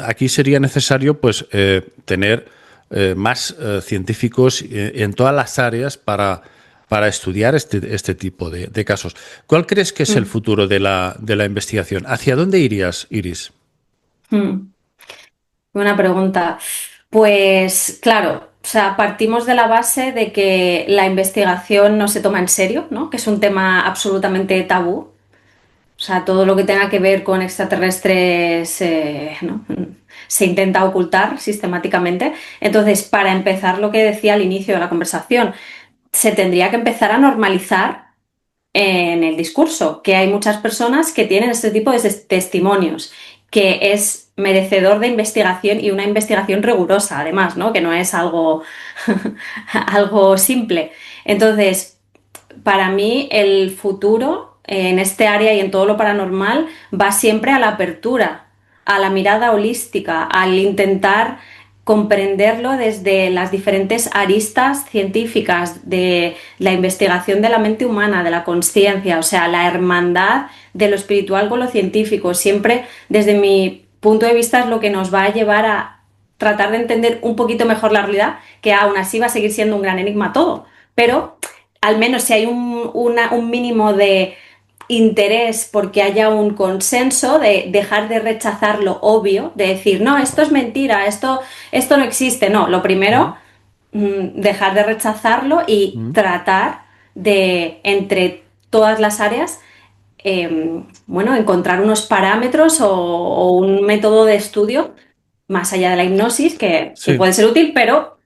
aquí sería necesario pues tener más científicos en todas las áreas para estudiar este tipo de casos. ¿Cuál crees que es el Mm, futuro de la investigación? ¿Hacia dónde irías, Iris? mm. Buena pregunta. Pues claro, o sea, partimos de la base de que la investigación no se toma en serio, ¿no? Que es un tema absolutamente tabú. O sea, todo lo que tenga que ver con extraterrestres, ¿no? Se intenta ocultar sistemáticamente. Entonces, para empezar, lo que decía al inicio de la conversación, se tendría que empezar a normalizar en el discurso, que hay muchas personas que tienen este tipo de testimonios, que es merecedor de investigación y una investigación rigurosa, además, ¿no? Que no es algo, algo simple. Entonces, para mí, el futuro en este área y en todo lo paranormal va siempre a la apertura a la mirada holística, al intentar comprenderlo desde las diferentes aristas científicas de la investigación de la mente humana, de la conciencia, o sea, la hermandad de lo espiritual con lo científico. Siempre, desde mi punto de vista, es lo que nos va a llevar a tratar de entender un poquito mejor la realidad, que aún así va a seguir siendo un gran enigma todo. Pero al menos si hay un mínimo de interés porque haya un consenso, de dejar de rechazar lo obvio, de decir, no, esto es mentira, esto no existe. No, lo primero, Mm, dejar de rechazarlo y mm. tratar de, entre todas las áreas, bueno, encontrar unos parámetros o un método de estudio más allá de la hipnosis que Sí, puede ser útil, pero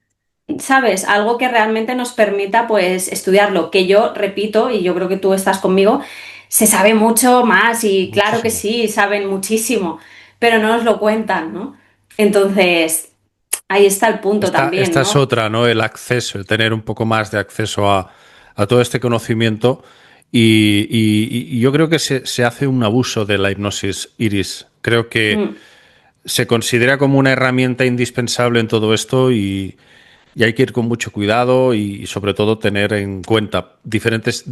¿sabes? Algo que realmente nos permita, pues, estudiarlo, que yo repito, y yo creo que tú estás conmigo, se sabe mucho más y claro que muchísimo. sí, saben muchísimo, pero no nos lo cuentan, ¿no? Entonces, ahí está el punto también, Esta es ¿no? otra, ¿no? El acceso, el tener un poco más de acceso a todo este conocimiento. Y yo creo que se hace un abuso de la hipnosis, Iris. Creo que Mm, se considera como una herramienta indispensable en todo esto y hay que ir con mucho cuidado y sobre todo tener en cuenta diferentes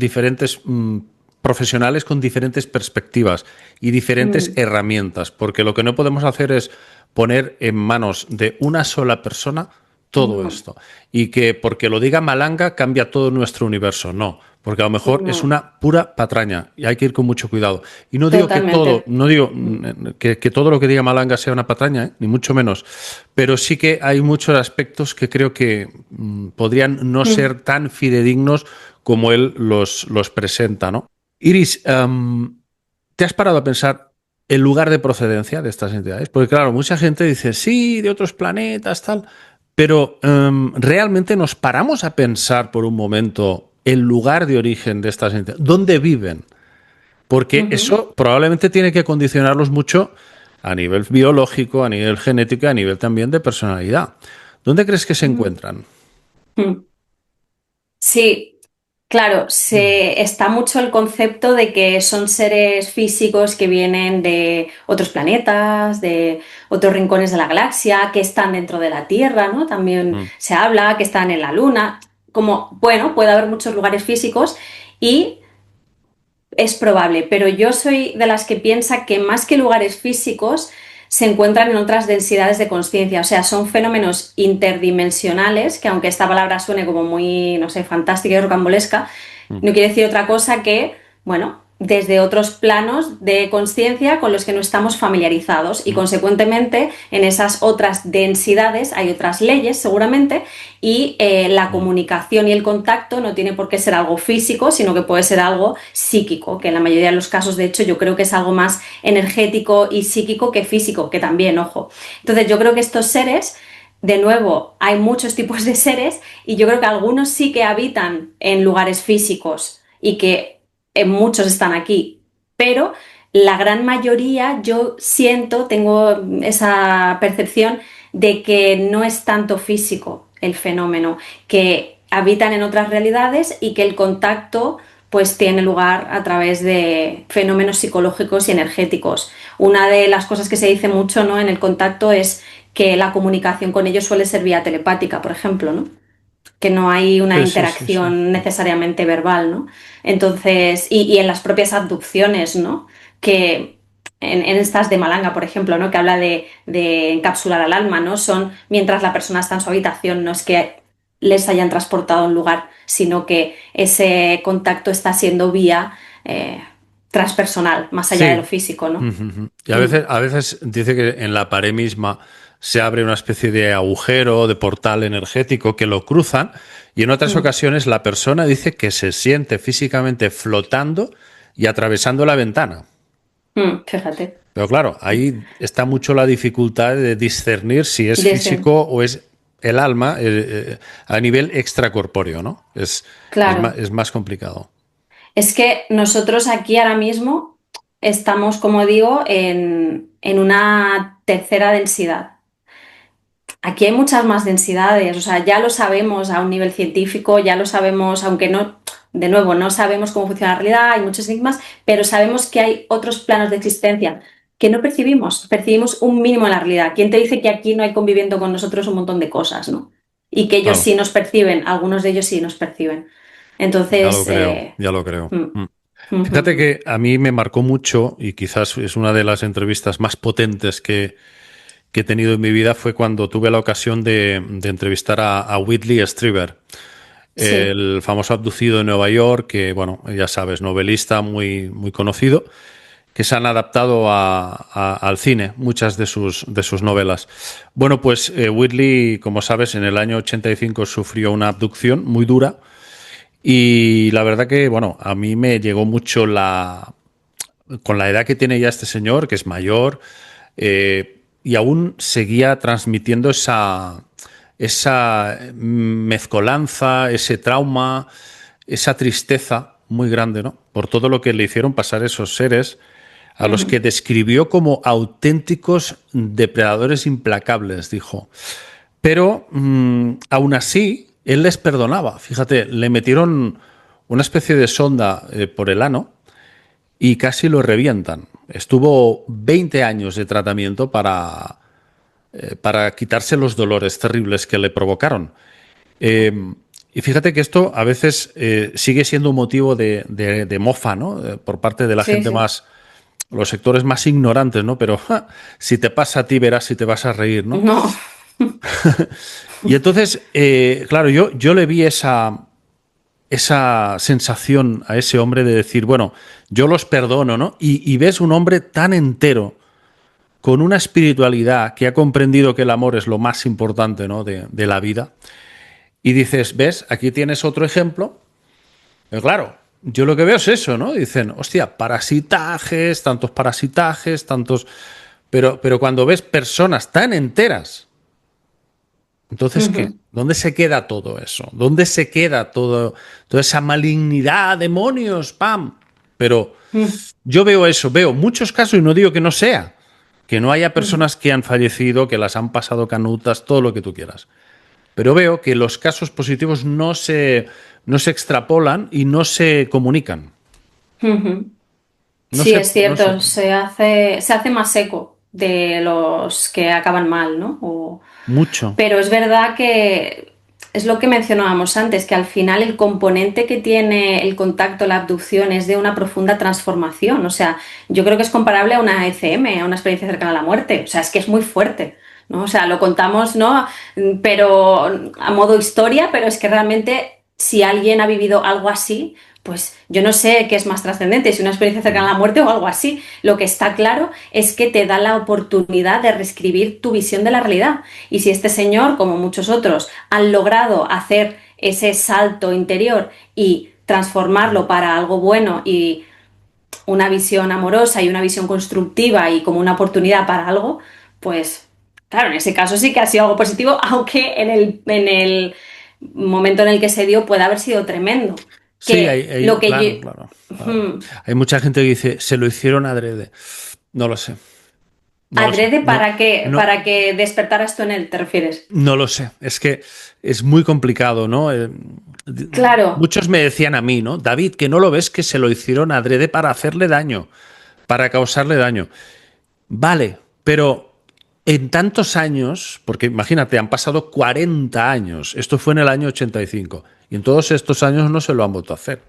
profesionales con diferentes perspectivas y diferentes mm, herramientas, porque lo que no podemos hacer es poner en manos de una sola persona todo no, esto y que porque lo diga Malanga cambia todo nuestro universo. No, porque a lo mejor es no, una pura patraña y hay que ir con mucho cuidado. Y no digo que todo, totalmente. no digo Mm, que todo lo que diga Malanga sea una patraña, ni mucho menos, pero sí que hay muchos aspectos que creo que podrían no mm. ser tan fidedignos como él los presenta, ¿no? Iris, ¿te has parado a pensar el lugar de procedencia de estas entidades? Porque claro, mucha gente dice, sí, de otros planetas, tal, pero ¿realmente nos paramos a pensar por un momento el lugar de origen de estas entidades? ¿Dónde viven? Porque Ujú, eso probablemente tiene que condicionarlos mucho a nivel biológico, a nivel genético, a nivel también de personalidad. ¿Dónde crees que se mm, encuentran? mm. Sí, claro, se está mucho el concepto de que son seres físicos que vienen de otros planetas, de otros rincones de la galaxia, que están dentro de la Tierra, ¿no? También Mm. se habla que están en la Luna. Como, bueno, puede haber muchos lugares físicos y es probable, pero yo soy de las que piensa que más que lugares físicos se encuentran en otras densidades de conciencia, o sea, son fenómenos interdimensionales, que aunque esta palabra suene como muy, no sé, fantástica y rocambolesca, Mm. no quiere decir otra cosa que, bueno, desde otros planos de conciencia con los que no estamos familiarizados y Mm. consecuentemente en esas otras densidades hay otras leyes seguramente y la Mm. comunicación y el contacto no tiene por qué ser algo físico, sino que puede ser algo psíquico, que en la mayoría de los casos, de hecho, yo creo que es algo más energético y psíquico que físico, que también, ojo. Entonces, yo creo que estos seres, de nuevo, hay muchos tipos de seres y yo creo que algunos sí que habitan en lugares físicos y que muchos están aquí, pero la gran mayoría yo siento, tengo esa percepción de que no es tanto físico el fenómeno, que habitan en otras realidades y que el contacto pues tiene lugar a través de fenómenos psicológicos y energéticos. Una de las cosas que se dice mucho, ¿no?, en el contacto es que la comunicación con ellos suele ser vía telepática, por ejemplo, ¿no? Que no hay una Sí, sí, sí, sí. interacción necesariamente verbal, ¿no? Entonces, y en las propias abducciones, ¿no? Que en estas de Malanga, por ejemplo, ¿no? Que habla de encapsular al alma, ¿no? Son mientras la persona está en su habitación, no es que les hayan transportado a un lugar, sino que ese contacto está siendo vía transpersonal, más allá de lo Sí. físico, ¿no? Ujú. Y Mm, a veces dice que en la pared misma se abre una especie de agujero, de portal energético que lo cruzan y en otras mm, ocasiones la persona dice que se siente físicamente flotando y atravesando la ventana. fíjate. Pero claro, ahí está mucho la dificultad de discernir si es Desde, físico o es el alma a nivel extracorpóreo, ¿no? claro. Es más complicado. Es que nosotros aquí ahora mismo estamos, como digo, en una tercera densidad. Aquí hay muchas más densidades, o sea, ya lo sabemos a un nivel científico, ya lo sabemos, aunque no, de nuevo, no sabemos cómo funciona la realidad, hay muchos enigmas, pero sabemos que hay otros planos de existencia. que no percibimos un mínimo de la realidad. ¿Quién te dice que aquí no hay conviviendo con nosotros un montón de cosas, ¿no? Y que ellos Claro, sí nos perciben, algunos de ellos sí nos perciben. ya lo Entonces, creo, ya lo creo. mm, Mm. Fíjate mm, que a mí me marcó mucho y quizás es una de las entrevistas más potentes que he tenido en mi vida fue cuando tuve la ocasión de entrevistar a Whitley Strieber, sí. el famoso abducido de Nueva York, que, bueno, ya sabes, novelista muy, muy conocido, que se han adaptado al cine, muchas de sus novelas. Bueno, pues Whitley, como sabes, en el año 85 sufrió una abducción muy dura y la verdad que, bueno, a mí me llegó mucho con la edad que tiene ya este señor, que es mayor, y aún seguía transmitiendo esa mezcolanza, ese trauma, esa tristeza muy grande, ¿no? Por todo lo que le hicieron pasar esos seres a los que describió como auténticos depredadores implacables, dijo. Pero aún así, él les perdonaba. Fíjate, le metieron una especie de sonda por el ano y casi lo revientan. Estuvo 20 años de tratamiento para quitarse los dolores terribles que le provocaron. Y fíjate que esto a veces sigue siendo un motivo de mofa, ¿no? Por parte de la Sí, gente sí. más, los sectores más ignorantes, ¿no? Pero si te pasa a ti, verás si te vas a reír, ¿no? No. Y entonces, claro, yo le vi esa sensación a ese hombre de decir, bueno, yo los perdono, ¿no? Y ves un hombre tan entero, con una espiritualidad que ha comprendido que el amor es lo más importante, ¿no? de la vida. Y dices, ves, aquí tienes otro ejemplo. Pero claro, yo lo que veo es eso, ¿no? Dicen, hostia, parasitajes, tantos. Pero cuando ves personas tan enteras, entonces, ¿qué? ¿Dónde se queda todo eso? ¿Dónde se queda toda esa malignidad, demonios, pam? Pero yo veo eso, veo muchos casos y no digo que no sea, que no haya personas que han fallecido, que las han pasado canutas, todo lo que tú quieras. Pero veo que los casos positivos no se extrapolan y no se comunican. Sí, es No sé, cierto, se hace más seco de los que acaban mal, ¿no? mucho. Pero es verdad que es lo que mencionábamos antes, que al final el componente que tiene el contacto, la abducción, es de una profunda transformación. O sea, yo creo que es comparable a una ECM, a una experiencia cercana a la muerte. O sea, es que es muy fuerte, ¿no? O sea, lo contamos, ¿no? Pero a modo historia, pero es que realmente si alguien ha vivido algo así, pues yo no sé qué es más trascendente, si una experiencia cercana a la muerte o algo así. Lo que está claro es que te da la oportunidad de reescribir tu visión de la realidad. Y si este señor, como muchos otros, han logrado hacer ese salto interior y transformarlo para algo bueno y una visión amorosa y una visión constructiva y como una oportunidad para algo, pues claro, en ese caso sí que ha sido algo positivo, aunque en el momento en el que se dio puede haber sido tremendo. Sí, Que lo que claro, yo... claro, claro. Hay mucha gente que dice, se lo hicieron adrede. No lo sé, no lo sé. Adrede No, no, para que despertaras tú en él, ¿te refieres? no lo sé. Es que es muy complicado, ¿no? Claro. Muchos me decían a mí, ¿no? David, que no lo ves que se lo hicieron adrede para hacerle daño, para causarle daño. Vale, pero en tantos años, porque imagínate, han pasado 40 años, esto fue en el año 85, y en todos estos años no se lo han vuelto a hacer.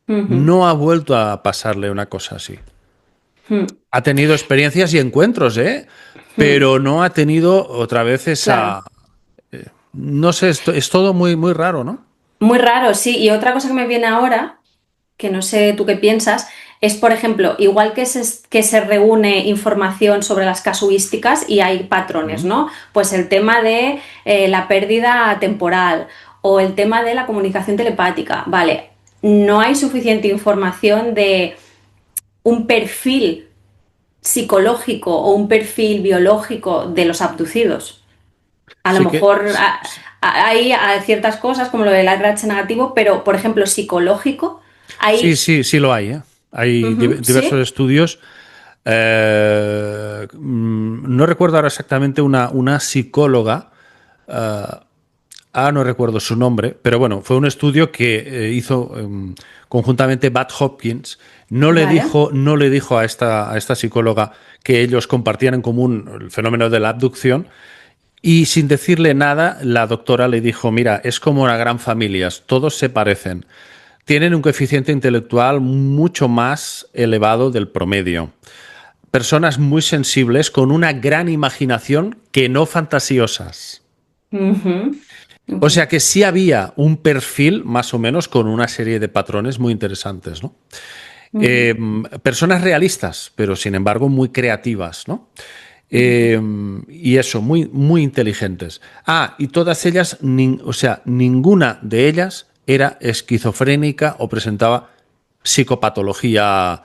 Ujú, No ha vuelto a pasarle una cosa así. ujú, Ha tenido experiencias y encuentros, ¿eh? ujú. Pero no ha tenido otra vez esa... Claro. No sé, es todo muy, muy raro, ¿no? Muy raro, sí. Y otra cosa que me viene ahora, que no sé tú qué piensas, es, por ejemplo, igual que se reúne información sobre las casuísticas y hay patrones, Mm. ¿no? Pues el tema de la pérdida temporal o el tema de la comunicación telepática, vale, no hay suficiente información de un perfil psicológico o un perfil biológico de los abducidos. A lo Sí que... mejor hay ciertas cosas como lo del RH negativo, pero por ejemplo psicológico, Sí, hay... sí, sí lo hay, ¿eh? Hay diversos ¿Sí? estudios. No recuerdo ahora exactamente una psicóloga no recuerdo su nombre, pero bueno, fue un estudio que hizo conjuntamente Bud Hopkins. ¿Vale? No le dijo a esta psicóloga que ellos compartían en común el fenómeno de la abducción y sin decirle nada, la doctora le dijo, mira, es como una gran familia, todos se parecen. Tienen un coeficiente intelectual mucho más elevado del promedio. Personas muy sensibles con una gran imaginación que no fantasiosas. Ujú, O ujú, sea que sí había un perfil más o menos con una serie de patrones muy interesantes, ¿no? ujú, Personas realistas, pero sin embargo muy creativas, ¿no? ujú, Y eso, muy, muy inteligentes. Y todas ellas, o sea, ninguna de ellas era esquizofrénica o presentaba psicopatología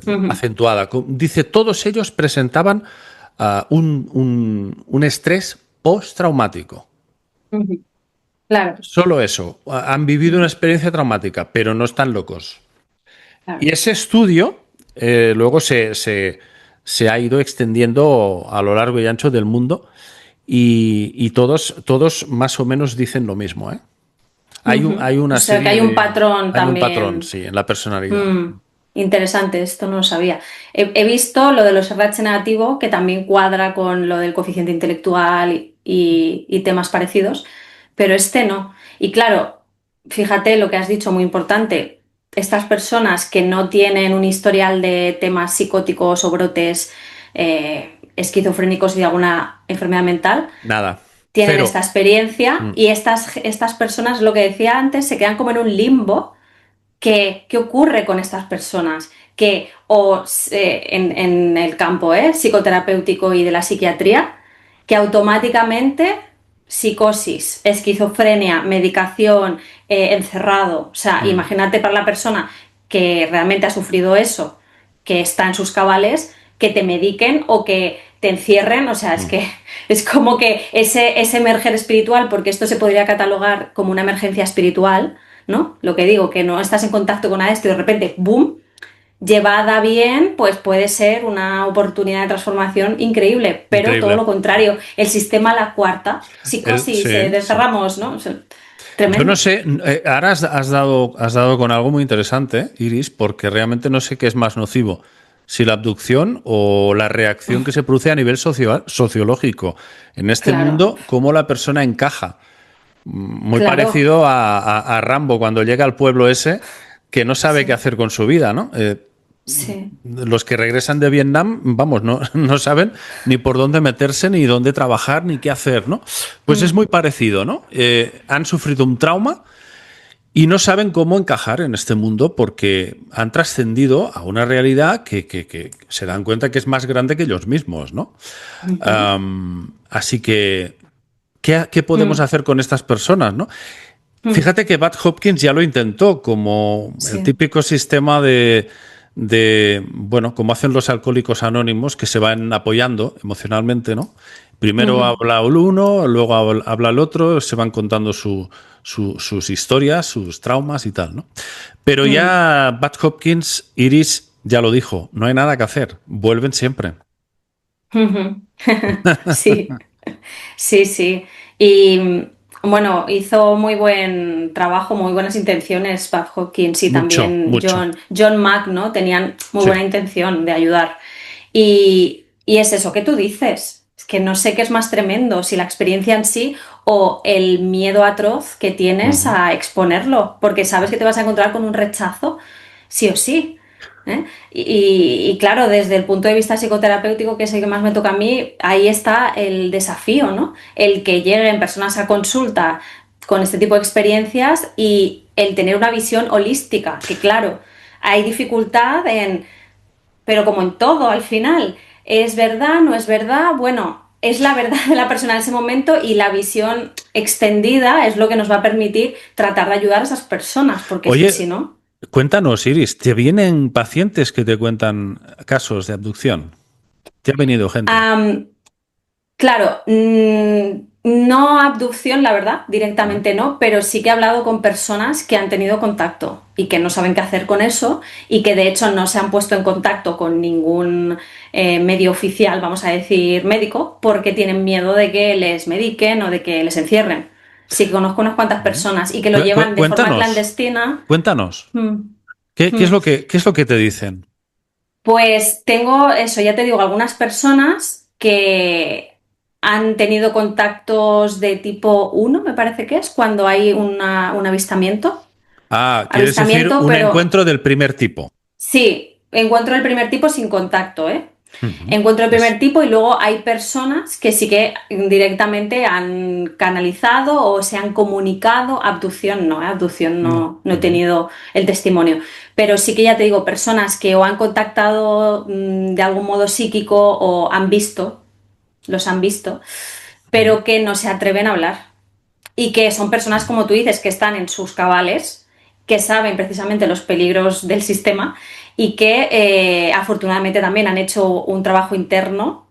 ujú, acentuada. Dice, todos ellos presentaban un estrés postraumático. ujú. Claro, Solo eso. Han vivido una ujú, experiencia traumática, pero no están locos. Y claro. ese estudio luego se ha ido extendiendo a lo largo y ancho del mundo y todos más o menos dicen lo mismo, ¿eh? Ujú. Hay O una sea que serie hay un de... patrón Hay un patrón, también. sí, en la personalidad. Mm, interesante, esto no lo sabía. He visto lo de los RH negativo, que también cuadra con lo del coeficiente intelectual y temas parecidos, pero este no. Y claro, fíjate lo que has dicho, muy importante. Estas personas que no tienen un historial de temas psicóticos o brotes esquizofrénicos y de alguna enfermedad mental, Nada. tienen esta Cero. experiencia Mm, y estas personas, lo que decía antes, se quedan como en un limbo. ¿Qué ocurre con estas personas? Que en el campo psicoterapéutico y de la psiquiatría, que automáticamente psicosis, esquizofrenia, medicación, encerrado. O sea, mm, imagínate para la persona que realmente ha sufrido eso, que está en sus cabales, que te mediquen o que te encierren. O sea, es mm. que es como que ese emerger espiritual, porque esto se podría catalogar como una emergencia espiritual, ¿no? Lo que digo, que no estás en contacto con nada de esto y de repente, ¡boom!, llevada bien, pues puede ser una oportunidad de transformación increíble, pero todo Increíble. lo contrario, el sistema la cuarta, psicosis, Sí, sí. cerramos, ¿no? O sea, Yo no tremendo. sé, ahora has dado con algo muy interesante, Iris, porque realmente no sé qué es más nocivo, si la abducción o la reacción que se produce a nivel sociológico. En este Claro, mundo, cómo la persona encaja. Muy claro, parecido a Rambo cuando llega al pueblo ese que no sabe qué sí, hacer con su vida, ¿no? sí. Los que regresan de Vietnam, vamos, no saben ni por dónde meterse, ni dónde trabajar, ni qué hacer, ¿no? Pues es Mm, muy parecido, ¿no? Han sufrido un trauma y no saben cómo encajar en este mundo porque han trascendido a una realidad que se dan cuenta que es más grande que ellos mismos, ¿no? ujú, Así que, ¿qué podemos mm, hacer con estas personas, no? mm, Fíjate que Bud Hopkins ya lo intentó como el sí. típico sistema bueno, como hacen los alcohólicos anónimos que se van apoyando emocionalmente, ¿no? Primero Ujú, habla el uno, luego habla el otro, se van contando sus historias, sus traumas y tal, ¿no? Pero mm, ya Bud Hopkins, Iris ya lo dijo, no hay nada que hacer, vuelven siempre. ujú. Sí. Sí, sí. Y bueno, hizo muy buen trabajo, muy buenas intenciones Bob Hopkins y Mucho, también mucho. John Mack, ¿no? Tenían muy Sí. buena intención de ayudar. Y es eso que tú dices. Es que no sé qué es más tremendo, si la experiencia en sí o el miedo atroz que tienes Ujú. a exponerlo, porque sabes que te vas a encontrar con un rechazo, sí o sí. ¿Eh? Y claro, desde el punto de vista psicoterapéutico, que es el que más me toca a mí, ahí está el desafío, ¿no? El que lleguen personas a consulta con este tipo de experiencias y el tener una visión holística, que claro, hay dificultad pero como en todo al final, ¿es verdad, no es verdad? Bueno, es la verdad de la persona en ese momento y la visión extendida es lo que nos va a permitir tratar de ayudar a esas personas, porque es que Oye, si no... cuéntanos, Iris, ¿te vienen pacientes que te cuentan casos de abducción? ¿Te ha venido gente? Um, Claro, no abducción, la verdad, ¿Mm? directamente no, pero sí que he hablado con personas que han tenido contacto y que no saben qué hacer con eso y que de hecho no se han puesto en contacto con ningún medio oficial, vamos a decir, médico, porque tienen miedo de que les mediquen o de que les encierren. Sí, conozco unas cuantas personas y que lo llevan de forma clandestina. Cuéntanos. Mm, Qué es lo que te dicen? Pues tengo eso, ya te digo, algunas personas que han tenido contactos de tipo 1, me parece que es, cuando hay un avistamiento. Ah, quieres decir Avistamiento, un pero encuentro del primer tipo. sí, encuentro el primer tipo sin contacto, ¿eh? Ujú. Encuentro el Es- primer tipo y luego hay personas que sí que directamente han canalizado o se han comunicado. Abducción no, ¿eh? Abducción no. no he Ujú. tenido el testimonio. Pero sí que ya te digo, personas que o han contactado de algún modo psíquico o han visto, los han visto, Ujú. pero que no se atreven a hablar. Y que son personas, como tú dices, que están en sus cabales, que saben precisamente los peligros del sistema y que afortunadamente también han hecho un trabajo interno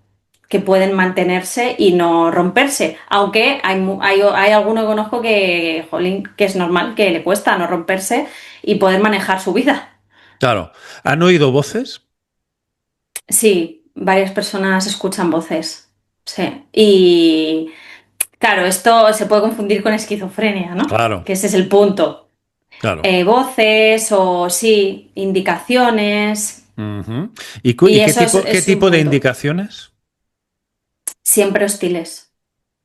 que pueden mantenerse y no romperse. Aunque hay alguno que conozco que, jolín, que es normal, que le cuesta no romperse y poder manejar su vida. Claro. ¿Han oído voces? Sí, varias personas escuchan voces. Sí. Y claro, esto se puede confundir con esquizofrenia, ¿no? Claro, Que ese es el punto. claro. Voces o sí, indicaciones. Ujú. Y Y eso qué es un tipo de punto. indicaciones? Siempre hostiles.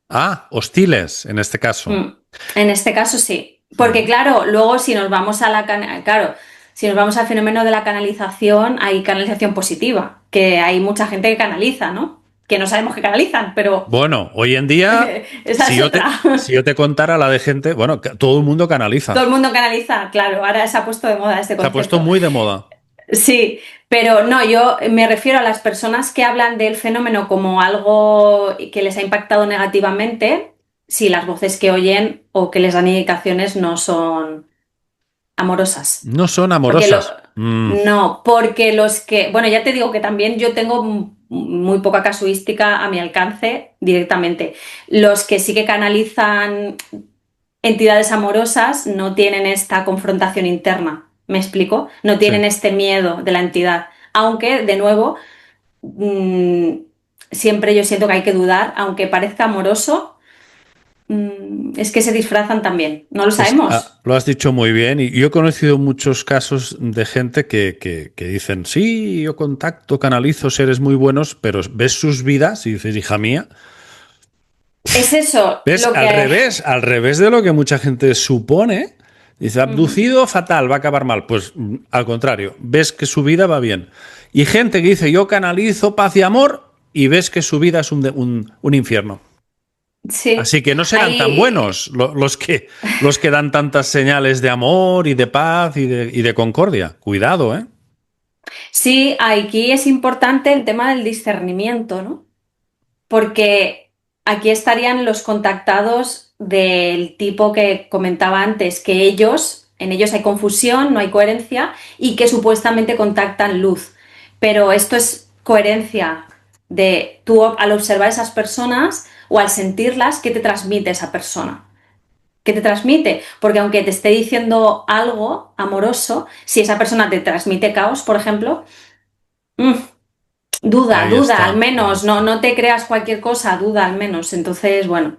Ah, hostiles, en este caso. Mm. En este caso sí. Porque Ujú. claro, luego si nos vamos a claro, si nos vamos al fenómeno de la canalización, hay canalización positiva, que hay mucha gente que canaliza, ¿no? Que no sabemos que canalizan, pero Bueno, hoy en día, esa es otra. si yo te contara la de gente, bueno, todo el mundo Todo canaliza. el mundo canaliza, claro, ahora se ha puesto de moda este Se ha puesto concepto. muy de moda. Sí, pero no, yo me refiero a las personas que hablan del fenómeno como algo que les ha impactado negativamente, si las voces que oyen o que les dan indicaciones no son amorosas. No son Porque amorosas. no, porque los que, bueno, ya te digo que también yo tengo muy poca casuística a mi alcance directamente. Los que sí que canalizan entidades amorosas no tienen esta confrontación interna, ¿me explico? No Sí. tienen este miedo de la entidad. Aunque, de nuevo, mm, siempre yo siento que hay que dudar, aunque parezca amoroso, es que se disfrazan también. No lo sabemos. Lo has dicho muy bien. Y yo he conocido muchos casos de gente que dicen, sí, yo contacto, canalizo seres muy buenos, pero ves sus vidas y dices, hija mía, Es eso ves lo que... al revés de lo que mucha gente supone. Dice, Ujú. abducido, fatal, va a acabar mal. Pues al contrario, ves que su vida va bien. Y gente que dice, yo canalizo paz y amor, y ves que su vida es un infierno. Sí, Así que no serán tan hay... buenos los que dan tantas señales de amor y de paz y de concordia. Cuidado, ¿eh? Sí, aquí es importante el tema del discernimiento, ¿no? Porque aquí estarían los contactados del tipo que comentaba antes, que en ellos hay confusión, no hay coherencia y que supuestamente contactan luz. Pero esto es coherencia de tú al observar esas personas o al sentirlas, ¿qué te transmite esa persona? ¿Qué te transmite? Porque aunque te esté diciendo algo amoroso, si esa persona te transmite caos, por ejemplo, mm, Ahí duda, al está. menos, no te creas cualquier cosa, duda al menos. Entonces, bueno,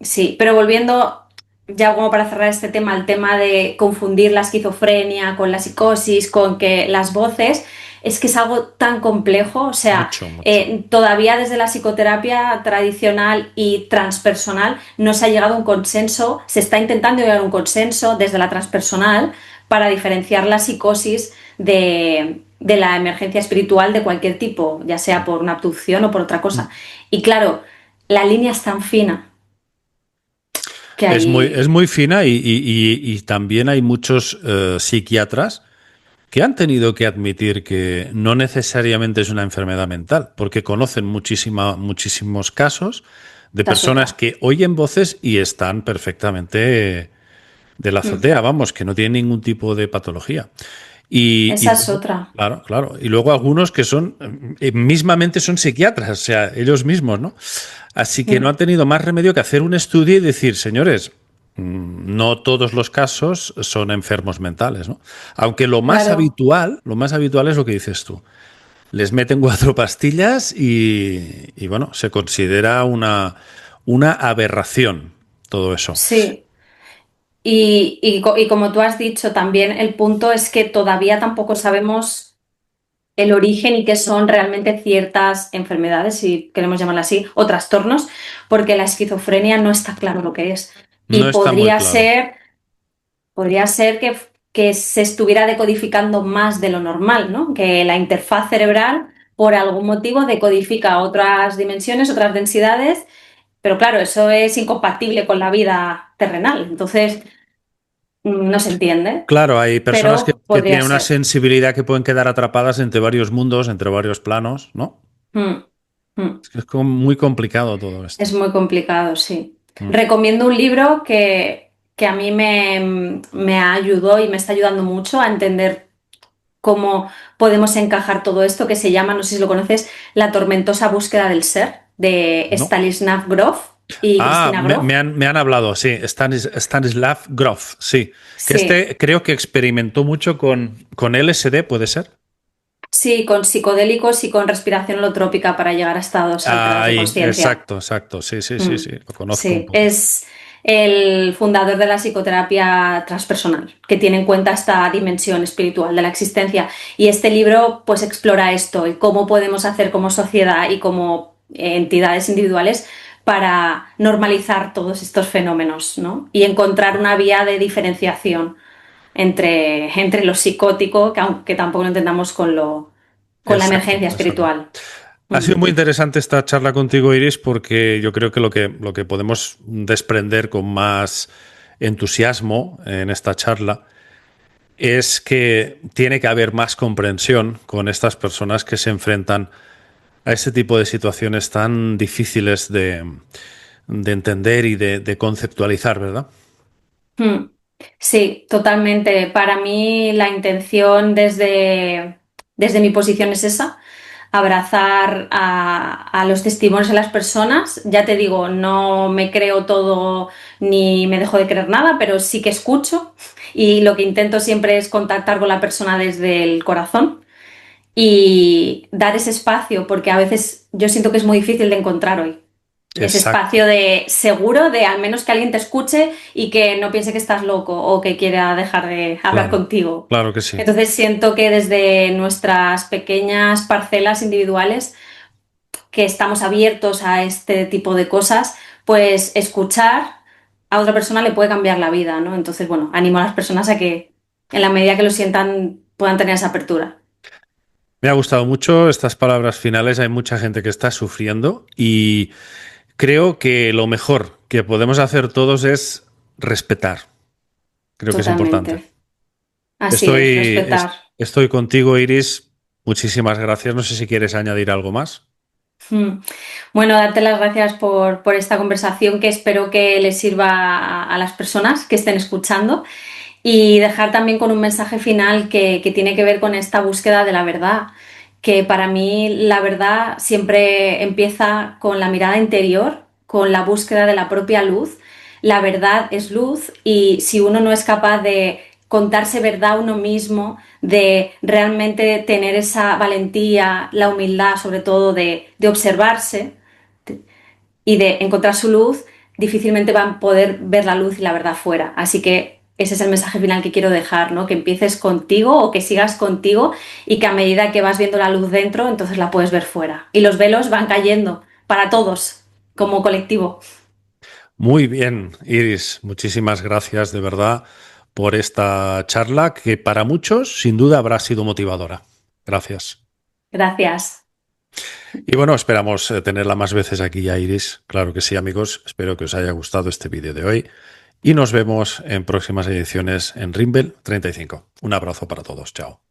sí, pero volviendo ya como para cerrar este tema, el tema de confundir la esquizofrenia con la psicosis, con que las voces, es que es algo tan complejo, o sea, Mucho, mucho. todavía desde la psicoterapia tradicional y transpersonal no se ha llegado a un consenso, se está intentando llegar a un consenso desde la transpersonal para diferenciar la psicosis de la emergencia espiritual de cualquier tipo, ya sea por una abducción o por otra cosa. Y claro, la línea es tan fina que Es hay... muy fina y también hay muchos psiquiatras que han tenido que admitir que no necesariamente es una enfermedad mental, porque conocen muchísimos casos de Esta es personas otra. que oyen voces y están perfectamente de la Mm. azotea, vamos, que no tienen ningún tipo de patología. Y Esa es luego, otra. claro, claro. Y luego algunos que son, mismamente son psiquiatras, o sea, ellos mismos, ¿no? Así que no Mm. han tenido más remedio que hacer un estudio y decir, señores, no todos los casos son enfermos mentales, ¿no? Aunque Claro. lo más habitual es lo que dices tú. Les meten cuatro pastillas y bueno, se considera una aberración todo eso. Sí. Y como tú has dicho, también el punto es que todavía tampoco sabemos el origen y qué son realmente ciertas enfermedades, si queremos llamarla así, o trastornos, porque la esquizofrenia no está claro lo que es. Y No está muy claro. podría ser que se estuviera decodificando más de lo normal, ¿no? Que la interfaz cerebral, por algún motivo, decodifica otras dimensiones, otras densidades, pero claro, eso es incompatible con la vida terrenal. Entonces, no se entiende, Claro, hay personas pero que podría tienen una ser. sensibilidad que pueden quedar atrapadas entre varios mundos, entre varios planos, ¿no? Mm, mm. Es que es como muy complicado todo esto. Es muy complicado, sí. Mm. Recomiendo un libro que a mí me ayudó y me está ayudando mucho a entender cómo podemos encajar todo esto, que se llama, no sé si lo conoces, La tormentosa búsqueda del ser, de ¿No? Stanislav Grof y Ah, Cristina Grof. me han hablado, sí, Stanislav Grof, sí. Que Sí, este creo que experimentó mucho con LSD, ¿puede ser? sí, con psicodélicos y con respiración holotrópica para llegar a estados alterados de Ahí, conciencia. exacto, exacto. Sí, sí, sí, Mm, sí, lo conozco un sí, poco. es el fundador de la psicoterapia transpersonal, que tiene en cuenta esta dimensión espiritual de la existencia. Y este libro pues explora esto y cómo podemos hacer como sociedad y como entidades individuales para normalizar todos estos fenómenos, ¿no? Y encontrar una vía de diferenciación entre lo psicótico, que aunque tampoco lo entendamos con la Exacto, emergencia exacto. espiritual. Ha sido Ujú. muy interesante esta charla contigo, Iris, porque yo creo que lo que podemos desprender con más entusiasmo en esta charla es que tiene que haber más comprensión con estas personas que se enfrentan a este tipo de situaciones tan difíciles de entender y de conceptualizar, ¿verdad? Mm. Sí, totalmente. Para mí la intención desde mi posición es esa, abrazar a los testimonios de las personas. Ya te digo, no me creo todo ni me dejo de creer nada, pero sí que escucho y lo que intento siempre es contactar con la persona desde el corazón y dar ese espacio, porque a veces yo siento que es muy difícil de encontrar hoy. Ese espacio Exacto, de seguro, de al menos que alguien te escuche y que no piense que estás loco o que quiera dejar de hablar claro, contigo. claro que sí. Entonces siento que desde nuestras pequeñas parcelas individuales, que estamos abiertos a este tipo de cosas, pues escuchar a otra persona le puede cambiar la vida, ¿no? Entonces, bueno, animo a las personas a que en la medida que lo sientan puedan tener esa apertura. Me ha gustado mucho estas palabras finales. Hay mucha gente que está sufriendo y creo que lo mejor que podemos hacer todos es respetar. Creo que es importante. Totalmente. Así es, respetar. Estoy contigo, Iris. Muchísimas gracias. No sé si quieres añadir algo más. Mm. Bueno, darte las gracias por esta conversación que espero que les sirva a las personas que estén escuchando y dejar también con un mensaje final que tiene que ver con esta búsqueda de la verdad, que para mí la verdad siempre empieza con la mirada interior, con la búsqueda de la propia luz. La verdad es luz y si uno no es capaz de contarse verdad a uno mismo, de realmente tener esa valentía, la humildad sobre todo de observarse y de encontrar su luz, difícilmente van a poder ver la luz y la verdad fuera. Así que ese es el mensaje final que quiero dejar, ¿no? Que empieces contigo o que sigas contigo y que a medida que vas viendo la luz dentro, entonces la puedes ver fuera. Y los velos van cayendo para todos, como colectivo. Muy bien, Iris. Muchísimas gracias de verdad por esta charla que para muchos sin duda habrá sido motivadora. Gracias. Gracias. Y bueno, esperamos tenerla más veces aquí ya, Iris. Claro que sí, amigos. Espero que os haya gustado este vídeo de hoy y nos vemos en próximas ediciones en Rimbel 35. Un abrazo para todos. Chao.